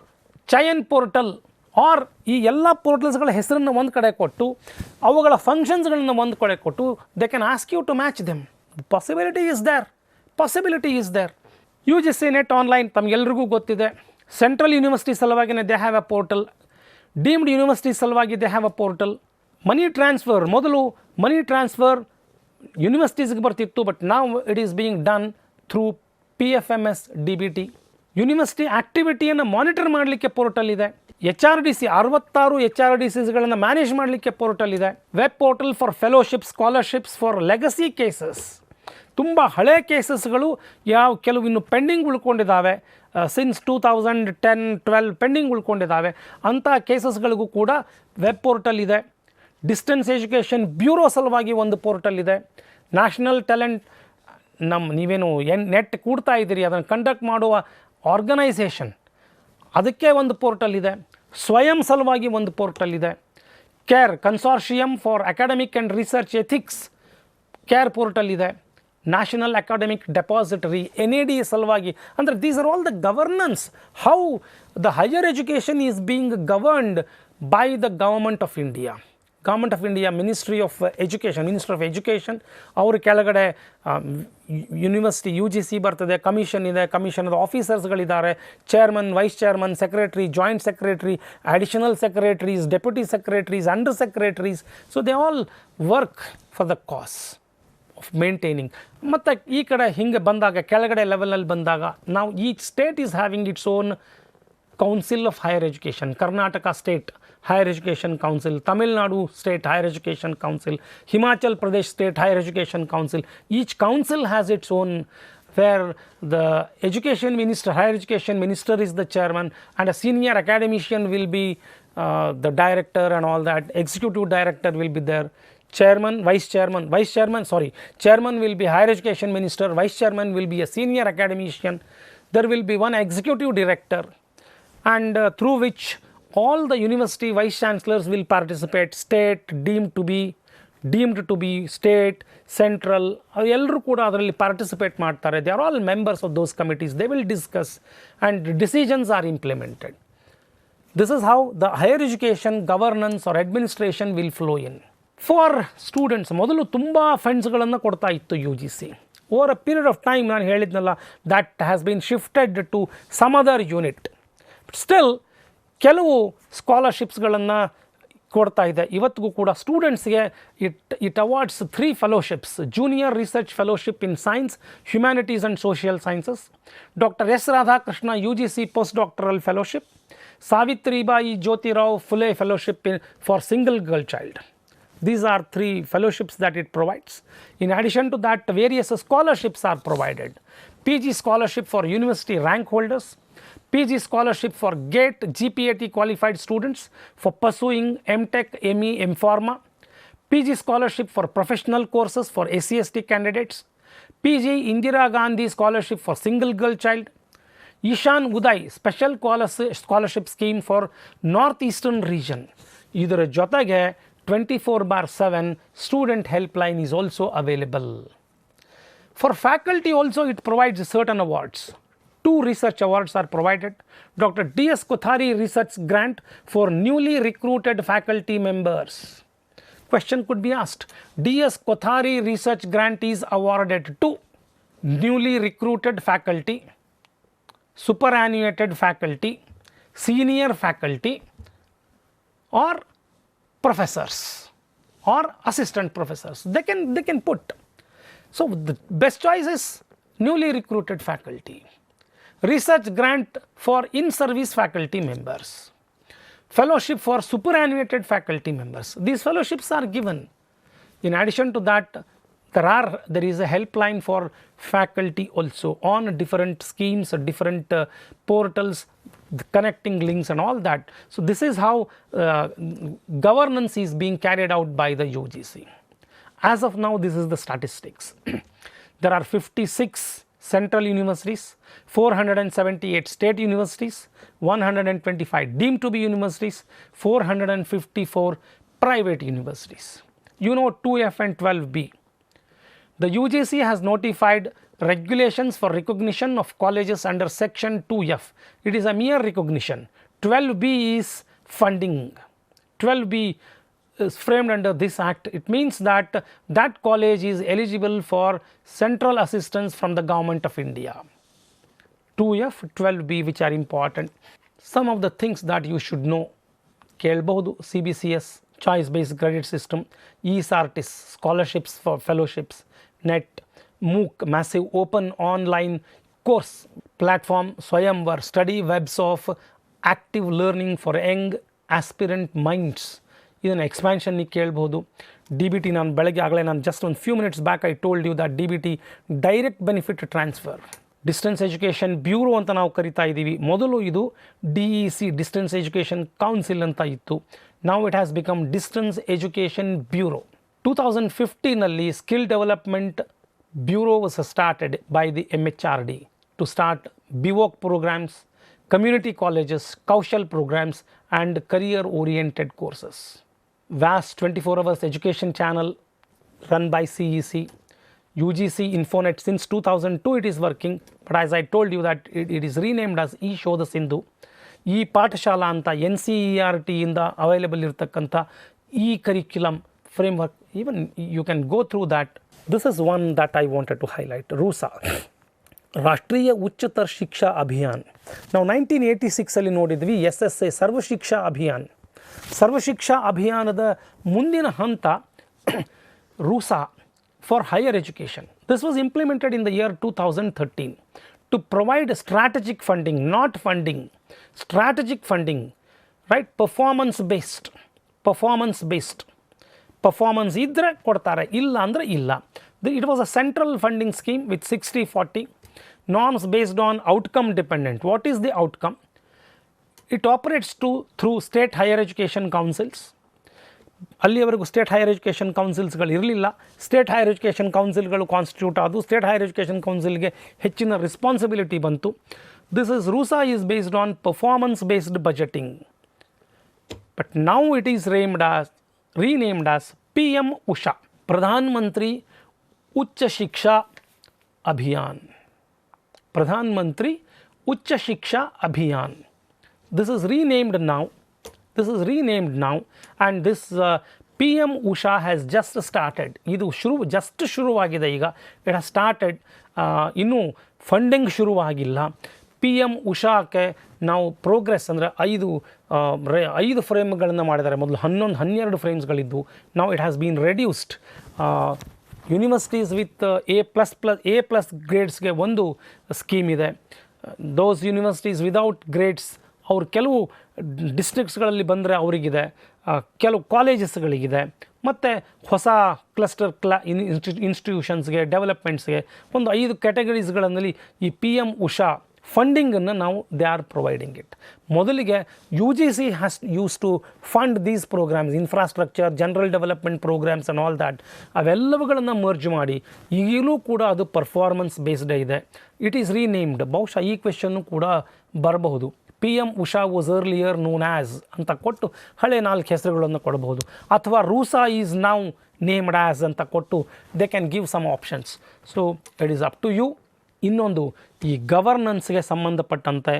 Chayan portal, or ಈ ಎಲ್ಲ ಪೋರ್ಟಲ್ಸ್ಗಳ ಹೆಸರನ್ನು ಒಂದು ಕಡೆ ಕೊಟ್ಟು ಅವುಗಳ ಫಂಕ್ಷನ್ಸ್ಗಳನ್ನು ಒಂದು ಕಡೆ ಕೊಟ್ಟು they can ask you to match them. Possibility is there, possibility is there. UGC net online ತಮಗೆಲ್ರಿಗೂ ಗೊತ್ತಿದೆ. ಸೆಂಟ್ರಲ್ ಯೂನಿವರ್ಸಿಟಿ ಸಲುವಾಗಿನೇ they have a portal. Deemed university ಸಲುವಾಗಿ they have a portal. Money transfer, ಮೊದಲು ಮನಿ ಟ್ರಾನ್ಸ್ಫರ್ ಯೂನಿವರ್ಸಿಟೀಸ್ಗೆ ಬರ್ತಿತ್ತು, but ನಾವು it is being done through PFMS DBT. University ಆ್ಯಕ್ಟಿವಿಟಿಯನ್ನು monitor ಮಾಡಲಿಕ್ಕೆ ಪೋರ್ಟಲ್ ಇದೆ. HRDC 66 HRDCಸ್ಗಳನ್ನು ಮ್ಯಾನೇಜ್ ಮಾಡಲಿಕ್ಕೆ ಪೋರ್ಟಲ್ ಇದೆ. Web portal for fellowship, scholarships for legacy cases. ತುಂಬ ಹಳೆ ಕೇಸಸ್ಗಳು ಕೆಲವು ಇನ್ನು ಪೆಂಡಿಂಗ್ ಉಳ್ಕೊಂಡಿದ್ದಾವೆ, ಸಿನ್ಸ್ 2010-12 ಪೆಂಡಿಂಗ್ ಉಳ್ಕೊಂಡಿದ್ದಾವೆ. ಅಂಥ ಕೇಸಸ್ಗಳಿಗೂ ಕೂಡ ವೆಬ್ ಪೋರ್ಟಲ್ ಇದೆ. ಡಿಸ್ಟೆನ್ಸ್ ಎಜುಕೇಷನ್ ಬ್ಯೂರೋ ಸಲುವಾಗಿ ಒಂದು ಪೋರ್ಟಲ್ ಇದೆ. ನ್ಯಾಷನಲ್ ಟ್ಯಾಲೆಂಟ್ ನೀವೇನು ನೆಟ್ ಕೂಡ್ತಾ ಇದ್ದೀರಿ ಅದನ್ನು ಕಂಡಕ್ಟ್ ಮಾಡುವ ಆರ್ಗನೈಸೇಷನ್ ಅದಕ್ಕೆ ಒಂದು ಪೋರ್ಟಲ್ ಇದೆ. ಸ್ವಯಂ ಸಲುವಾಗಿ ಒಂದು ಪೋರ್ಟಲ್ ಇದೆ. CARE consortium for academic and research ethics CARE portal ಇದೆ. ನ್ಯಾಷನಲ್ ಅಕಾಡೆಮಿಕ್ ಡೆಪಾಸಿಟರಿ NAD ಸಲುವಾಗಿ, ಅಂದರೆ these are all the governance how the higher education is being governed by the government of India. Ministry of education ಅವ್ರ ಕೆಳಗಡೆ university UGC ಬರ್ತದೆ, commission ಇದೆ, ಕಮಿಷನದ ಆಫೀಸರ್ಸ್ಗಳಿದ್ದಾರೆ, chairman, vice chairman, secretary, joint secretary, additional secretaries, deputy secretaries, under secretaries. So they all work for the cause of maintaining. ಮತ್ತು ಈ ಕಡೆ ಹಿಂಗೆ ಬಂದಾಗ ಕೆಳಗಡೆ ಲೆವೆಲಲ್ಲಿ ಬಂದಾಗ ನಾವು each state is having its own council of higher education. Karnataka state higher education council, Tamil Nadu state higher education council, Himachal Pradesh state higher education council. Each council has its own where the higher education minister is the chairman, and a senior academician will be the director and all that. Executive director will be there. Chairman will be higher education minister, vice chairman will be a senior academician. There will be one executive director, and through which all the university vice chancellors will participate. State, deemed to be state, central, ಎಲ್ಲರೂ ಕೂಡ ಅದರಲ್ಲಿ participate ಮಾಡ್ತಾರೆ. They are all members of those committees. They will discuss and decisions are implemented. This is how the higher education governance or administration will flow in. For students, ಮೊದಲು ತುಂಬ ಫಂಡ್ಸ್ಗಳನ್ನು ಕೊಡ್ತಾ ಇತ್ತು UGC. Over a period of time, ನಾನು ಹೇಳಿದ್ನಲ್ಲ, that has been shifted to some other unit. But still ಕೆಲವು ಸ್ಕಾಲರ್ಶಿಪ್ಸ್ಗಳನ್ನು ಕೊಡ್ತಾ ಇದೆ. ಇವತ್ತಿಗೂ ಕೂಡ ಸ್ಟೂಡೆಂಟ್ಸ್ಗೆ it awards 3 fellowships: junior research fellowship in science, humanities and social sciences, doctor S. Radhakrishna UGC post doctoral fellowship, Savitribai Jyotirao Phule fellowship for single girl child. These are 3 fellowships that it provides. In addition to that, various scholarships are provided. PG scholarship for university rank holders, PG scholarship for GATE GPAT qualified students for pursuing MTech, ME, M.Pharma, PG scholarship for professional courses for SC/ST candidates, PG Indira Gandhi scholarship for single girl child, Ishan Uday special scholarship scheme for northeastern region. ಇದರ ಜೊತೆಗೆ 24/7 student helpline is also available. For faculty also it provides certain awards. 2 research awards are provided. Dr. D.S. Kothari research grant for newly recruited faculty members. Question could be asked, D.S. Kothari research grant is awarded to newly recruited faculty, superannuated faculty, senior faculty, or professors or assistant professors. They can put. So the best choice is newly recruited faculty. Research grant for in-service faculty members, fellowship for superannuated faculty members. These fellowships are given. In addition to that, there is a helpline for faculty also on different schemes, different portals, connecting links and all that. So this is how governance is being carried out by the UGC. As of now, this is the statistics. There are 56 central universities, 478 state universities, 125 deemed to be universities, 454 private universities. You know 2F and 12B. The UGC has notified regulations for recognition of colleges under section 2F. It is a mere recognition. 12B is funding. 12B is framed under this act. It means that that college is eligible for central assistance from the government of India. 2F, 12B, which are important. Some of the things that you should know. Kelbodu CBCS, choice based credit system, ESRTIS, scholarships for fellowships, NET, MOOC, massive open online course platform, Swayamvar, study webs of active learning for young aspirant minds. ಇದನ್ನು ಎಕ್ಸ್ಪ್ಯಾನ್ಷನ್ನಿಗೆ ಕೇಳ್ಬೋದು. D B T ನಾನು ಬೆಳಗ್ಗೆ ಆಗಲೇ ನಾನು just ಒಂದು few minutes back I told you that D B T direct benefit transfer. Distance education bureau ಅಂತ ನಾವು ಕರಿತಾ ಇದ್ದೀವಿ. ಮೊದಲು ಇದು DEC ಡಿಸ್ಟೆನ್ಸ್ ಎಜುಕೇಷನ್ ಕೌನ್ಸಿಲ್ ಅಂತ ಇತ್ತು. Now it has become distance education bureau. 2015 skill development bureau was started by the MHRD to start BVOC programs, community colleges, Kaushal programs and career oriented courses. Vast 24 hours education channel run by CEC. UGC Infonet since 2002 it is working, but as I told you that it is renamed as E-Show the Sindhu. ಈ ಪಾಠಶಾಲಾ ಅಂತ NCERT ಇಂದ available ಇರತಕ್ಕಂಥ ಈ curriculum framework, even you can go through that. This is one that I wanted to highlight. RUSA, Rashtriya Uchchatar ಶಿಕ್ಷಾ ಅಭಿಯಾನ್. ನಾವು 1986 ನೋಡಿದ್ವಿ SSA ಸರ್ವಶಿಕ್ಷಾ Abhiyan. ಸರ್ವಶಿಕ್ಷಾ ಅಭಿಯಾನದ ಮುಂದಿನ ಹಂತ RUSA for higher education. This was implemented in the year 2013 to provide strategic funding, not funding, strategic funding, right? Performance based. Performance idre kodtare, illa andre illa. It was a central funding scheme with 60-40 norms based on outcome dependent. What is the outcome? It operates through state higher education councils. ಅಲ್ಲಿಯವರೆಗೂ state higher education ಕೌನ್ಸಿಲ್ಸ್ಗಳು ಇರಲಿಲ್ಲ. State higher education ಕೌನ್ಸಿಲ್ಗಳು constitute ಆದವು. State higher education ಕೌನ್ಸಿಲ್ಗೆ ಹೆಚ್ಚಿನ responsibility ಬಂತು. This is RUSA is based on performance based budgeting. But now it is renamed as PM Usha, Pradhan Mantri ಉಚ್ಚ ಶಿಕ್ಷಾ ಅಭಿಯಾನ್. ಪ್ರಧಾನ್ ಮಂತ್ರಿ ಉಚ್ಚ ಶಿಕ್ಷಾ Abhiyan. This is renamed now and this PM Usha has just started. ಇದು ಶುರುವಾಗಿದೆ ಈಗ. It has started. ಇನ್ನೂ funding ಶುರುವಾಗಿಲ್ಲ. PM ಉಷಾಕ್ಕೆ ನಾವು progress ಅಂದರೆ 5 ಫ್ರೇಮ್ಗಳನ್ನು ಮಾಡಿದ್ದಾರೆ. ಮೊದಲು 12 ಫ್ರೇಮ್ಸ್ಗಳಿದ್ದು. ನಾವು it has been reduced. Universities with A+ ಗ್ರೇಡ್ಸ್ಗೆ ಒಂದು ಸ್ಕೀಮ್ ಇದೆ. ದೋಸ್ ಯೂನಿವರ್ಸಿಟೀಸ್ ವಿದೌಟ್ ಗ್ರೇಡ್ಸ್ ಅವ್ರು ಕೆಲವು ಡಿಸ್ಟ್ರಿಕ್ಟ್ಸ್ಗಳಲ್ಲಿ ಬಂದರೆ ಅವರಿಗಿದೆ, ಕೆಲವು ಕಾಲೇಜಸ್ಗಳಿಗಿದೆ. ಮತ್ತು ಹೊಸ ಕ್ಲಸ್ಟರ್ ಇನ್ಸ್ಟಿಟ್ಯೂಷನ್ಸ್ಗೆ, ಡೆವಲಪ್ಮೆಂಟ್ಸ್ಗೆ ಒಂದು 5 ಕ್ಯಾಟಗರೀಸ್ಗಳಲ್ಲಿ ಈ PM ಉಷಾ ಫಂಡಿಂಗನ್ನು ನಾವು ದೇ ಆರ್ ಪ್ರೊವೈಡಿಂಗ್ ಇಟ್. ಮೊದಲಿಗೆ UGC has use to fund these programmes, infrastructure, general development programmes and all that. ಅವೆಲ್ಲವುಗಳನ್ನು ಮರ್ಜ್ ಮಾಡಿ ಈಗಲೂ ಕೂಡ ಅದು ಪರ್ಫಾರ್ಮೆನ್ಸ್ ಬೇಸ್ಡೇ ಇದೆ. It is renamed. ಬಹುಶಃ ಈ ಕ್ವೆಶನ್ನು ಕೂಡ ಬರಬಹುದು. PM Usha was earlier known as ಅಂತ ಕೊಟ್ಟು ಹಳೆ 4 ಹೆಸರುಗಳನ್ನು ಕೊಡಬಹುದು. ಅಥವಾ RUSA is now named as ಅಂತ ಕೊಟ್ಟು they can give some options. So it is up to you. ಇನ್ನೊಂದು, ಈ ಗವರ್ನೆನ್ಸ್ಗೆ ಸಂಬಂಧಪಟ್ಟಂತೆ,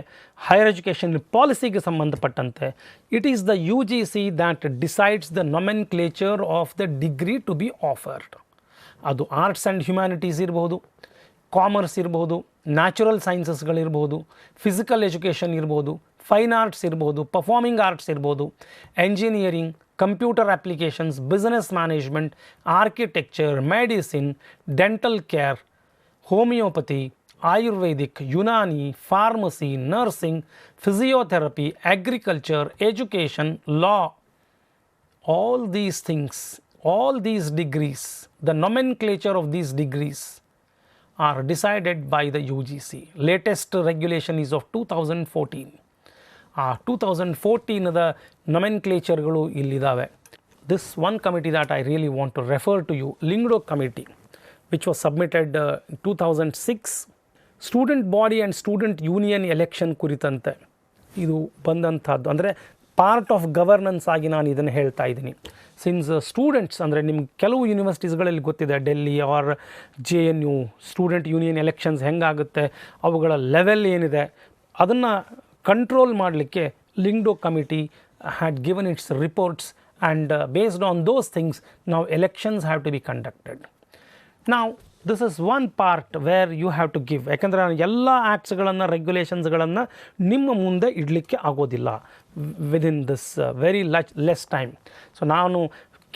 ಹೈಯರ್ ಎಜುಕೇಷನ್ ಪಾಲಿಸಿಗೆ ಸಂಬಂಧಪಟ್ಟಂತೆ, it is the UGC that decides the nomenclature of the degree to be offered. ಅದು arts and humanities ಇರ್ಬೋದು, ಕಾಮರ್ಸ್ ಇರ್ಬೋದು, natural ಸೈನ್ಸಸ್ಗಳಿರ್ಬೋದು, ಫಿಸಿಕಲ್ ಎಜುಕೇಷನ್ ಇರ್ಬೋದು, ಫೈನ್ ಆರ್ಟ್ಸ್ ಇರ್ಬೋದು, ಪರ್ಫಾರ್ಮಿಂಗ್ ಆರ್ಟ್ಸ್ ಇರ್ಬೋದು, engineering, computer applications, business management, architecture, medicine, dental care, homoeopathy, Ayurvedic, Unani, pharmacy, nursing, physiotherapy, agriculture, education, law, all these things, all these degrees, the nomenclature of these degrees are decided by the UGC. Latest regulation is of 2014. 2014 nomenclatureಗಳು ಇಲ್ಲಿದ್ದಾವೆ. This one committee that I really want to refer to you, Lingdo committee, which was submitted 2006. Student body and student union election ಕುರಿತಂತೆ ಇದು ಬಂದಂಥದ್ದು. ಅಂದರೆ part of governance ಆಗಿ ನಾನು ಇದನ್ನು ಹೇಳ್ತಾ ಇದ್ದೀನಿ. Since students ಅಂದರೆ ನಿಮ್ಗೆ ಕೆಲವು ಯೂನಿವರ್ಸಿಟೀಸ್ಗಳಲ್ಲಿ ಗೊತ್ತಿದೆ, Delhi or JNU student union elections ಹೆಂಗಾಗುತ್ತೆ, ಅವುಗಳ ಲೆವೆಲ್ ಏನಿದೆ, ಅದನ್ನು ಕಂಟ್ರೋಲ್ ಮಾಡಲಿಕ್ಕೆ Lyngdoh committee had given its reports and based on those things ನಾವು elections have to be conducted. ನಾವು this is one part where you have to give. ಯಾಕೆಂದರೆ ನಾನು ಎಲ್ಲ ಆ್ಯಕ್ಟ್ಸ್ಗಳನ್ನು, ರೆಗ್ಯುಲೇಷನ್ಸ್ಗಳನ್ನು ನಿಮ್ಮ ಮುಂದೆ ಇಡಲಿಕ್ಕೆ ಆಗೋದಿಲ್ಲ within this very less time. So ನಾನು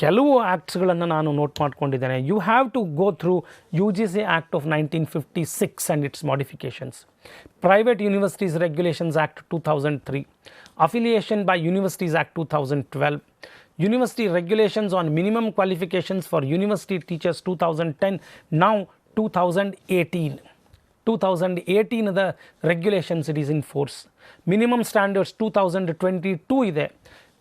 ಕೆಲವು ಆ್ಯಕ್ಟ್ಸ್ಗಳನ್ನು ನಾನು ನೋಟ್ ಮಾಡ್ಕೊಂಡಿದ್ದೇನೆ. You have to go through UGC Act of 1956 and it's modifications, Private Universities Regulations Act 2003, Affiliation by Universities Act 2012, University Regulations on Minimum Qualifications for University Teachers 2010, now 2018. 2018 the regulations it is in force. Minimum Standards 2022 ಇದೆ.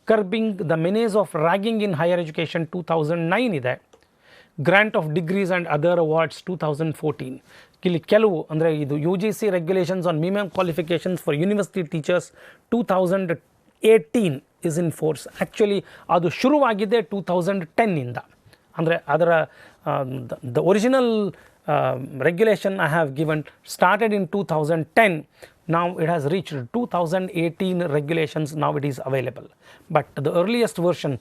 Curbing the Menace of Ragging in Higher Education 2009 ಇದೆ. Grant of Degrees and Other Awards 2014. ಇಲ್ಲಿ ಕೆಲವು ಅಂದರೆ ಇದು UGC Regulations on Minimum Qualifications for University Teachers 2018 is in force. Actually ಅದು ಶುರುವಾಗಿದೆ 2010 ಇಂದ. ಅಂದರೆ ಅದರ the original regulation I have given started in 2010. Now it has reached 2018 regulations, now it is available. But the earliest version,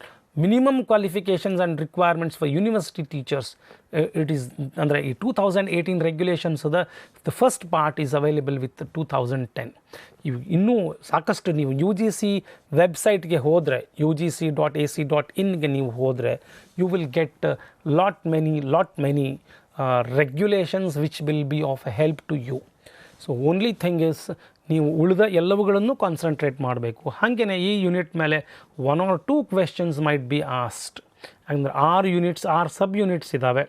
minimum qualifications and requirements for university teachers, it is under 2018 regulations. So the first part is available with 2010. ಇನ್ನೂ ಸಾಕಷ್ಟು ನೀವು UGC ವೆಬ್ಸೈಟ್ಗೆ ಹೋದರೆ ugc.ac.in ಗೆ ನೀವು ಹೋದರೆ you will get lot many regulations which will be of help to you. So only thing is ನೀವು ಉಳಿದ ಎಲ್ಲವುಗಳನ್ನು ಕಾನ್ಸಂಟ್ರೇಟ್ ಮಾಡಬೇಕು. ಹಾಗೆಯೇ ಈ ಯೂನಿಟ್ ಮೇಲೆ 1 or 2 questions might be asked. ಅಂದರೆ 6 ಯೂನಿಟ್ಸ್ 6 ಸಬ್ ಯೂನಿಟ್ಸ್ ಇದ್ದಾವೆ.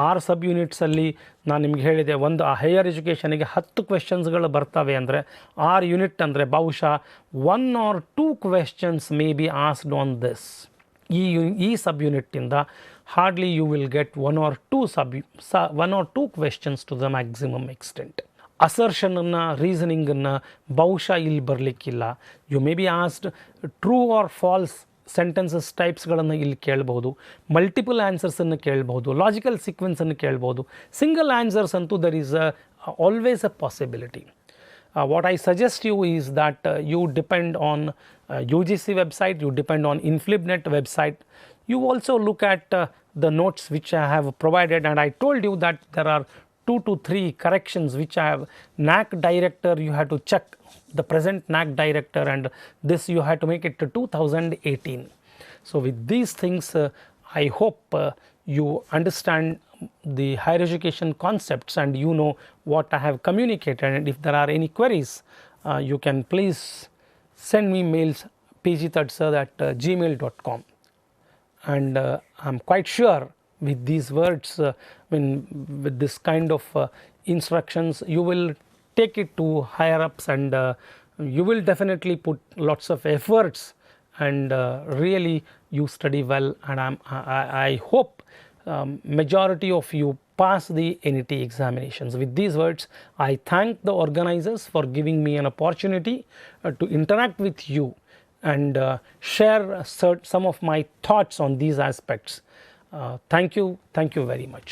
6 ಸಬ್ ಯೂನಿಟ್ಸಲ್ಲಿ ನಾನು ನಿಮ್ಗೆ ಹೇಳಿದೆ ಒಂದು ಹೈಯರ್ ಎಜುಕೇಷನಿಗೆ 10 ಕ್ವೆಶ್ಚನ್ಸ್ಗಳು ಬರ್ತವೆ ಅಂದರೆ 6 ಯೂನಿಟ್ ಅಂದರೆ ಬಹುಶಃ 1 or 2 questions may be asked on this. ಈ ಸಬ್ ಯೂನಿಟ್ಟಿಂದ hardly you will get 1 or 2 questions to the maximum extent. ಅಸರ್ಷನನ್ನು ರೀಸನಿಂಗನ್ನು ಬಹುಶಃ ಇಲ್ಲಿ ಬರಲಿಕ್ಕಿಲ್ಲ. You may be asked true or false sentences ಟೈಪ್ಸ್ಗಳನ್ನು ಇಲ್ಲಿ ಕೇಳ್ಬೋದು, ಮಲ್ಟಿಪಲ್ ಆನ್ಸರ್ಸನ್ನು ಕೇಳ್ಬೋದು, ಲಾಜಿಕಲ್ ಸೀಕ್ವೆನ್ಸನ್ನು ಕೇಳ್ಬೋದು. ಸಿಂಗಲ್ ಆನ್ಸರ್ಸ್ ಅಂತೂ there is always a possibility. What I suggest you is that you depend on UGC website, you depend on InflibNet website. You also look at the notes which I have provided, and I told you that there are 2 to 3 corrections which I have. NAC director, you have to check the present NAC director, and this you have to make it to 2018. So with these things I hope you understand the higher education concepts and you know what I have communicated. And if there are any queries, you can please send me mails pgthadsir@gmail.com. And I'm quite sure with these words, with this kind of instructions, you will take it to higher ups, and you will definitely put lots of efforts, and really you study well. And I hope majority of you pass the NET examinations. With these words, I thank the organizers for giving me an opportunity to interact with you and share some of my thoughts on these aspects. Thank you very much.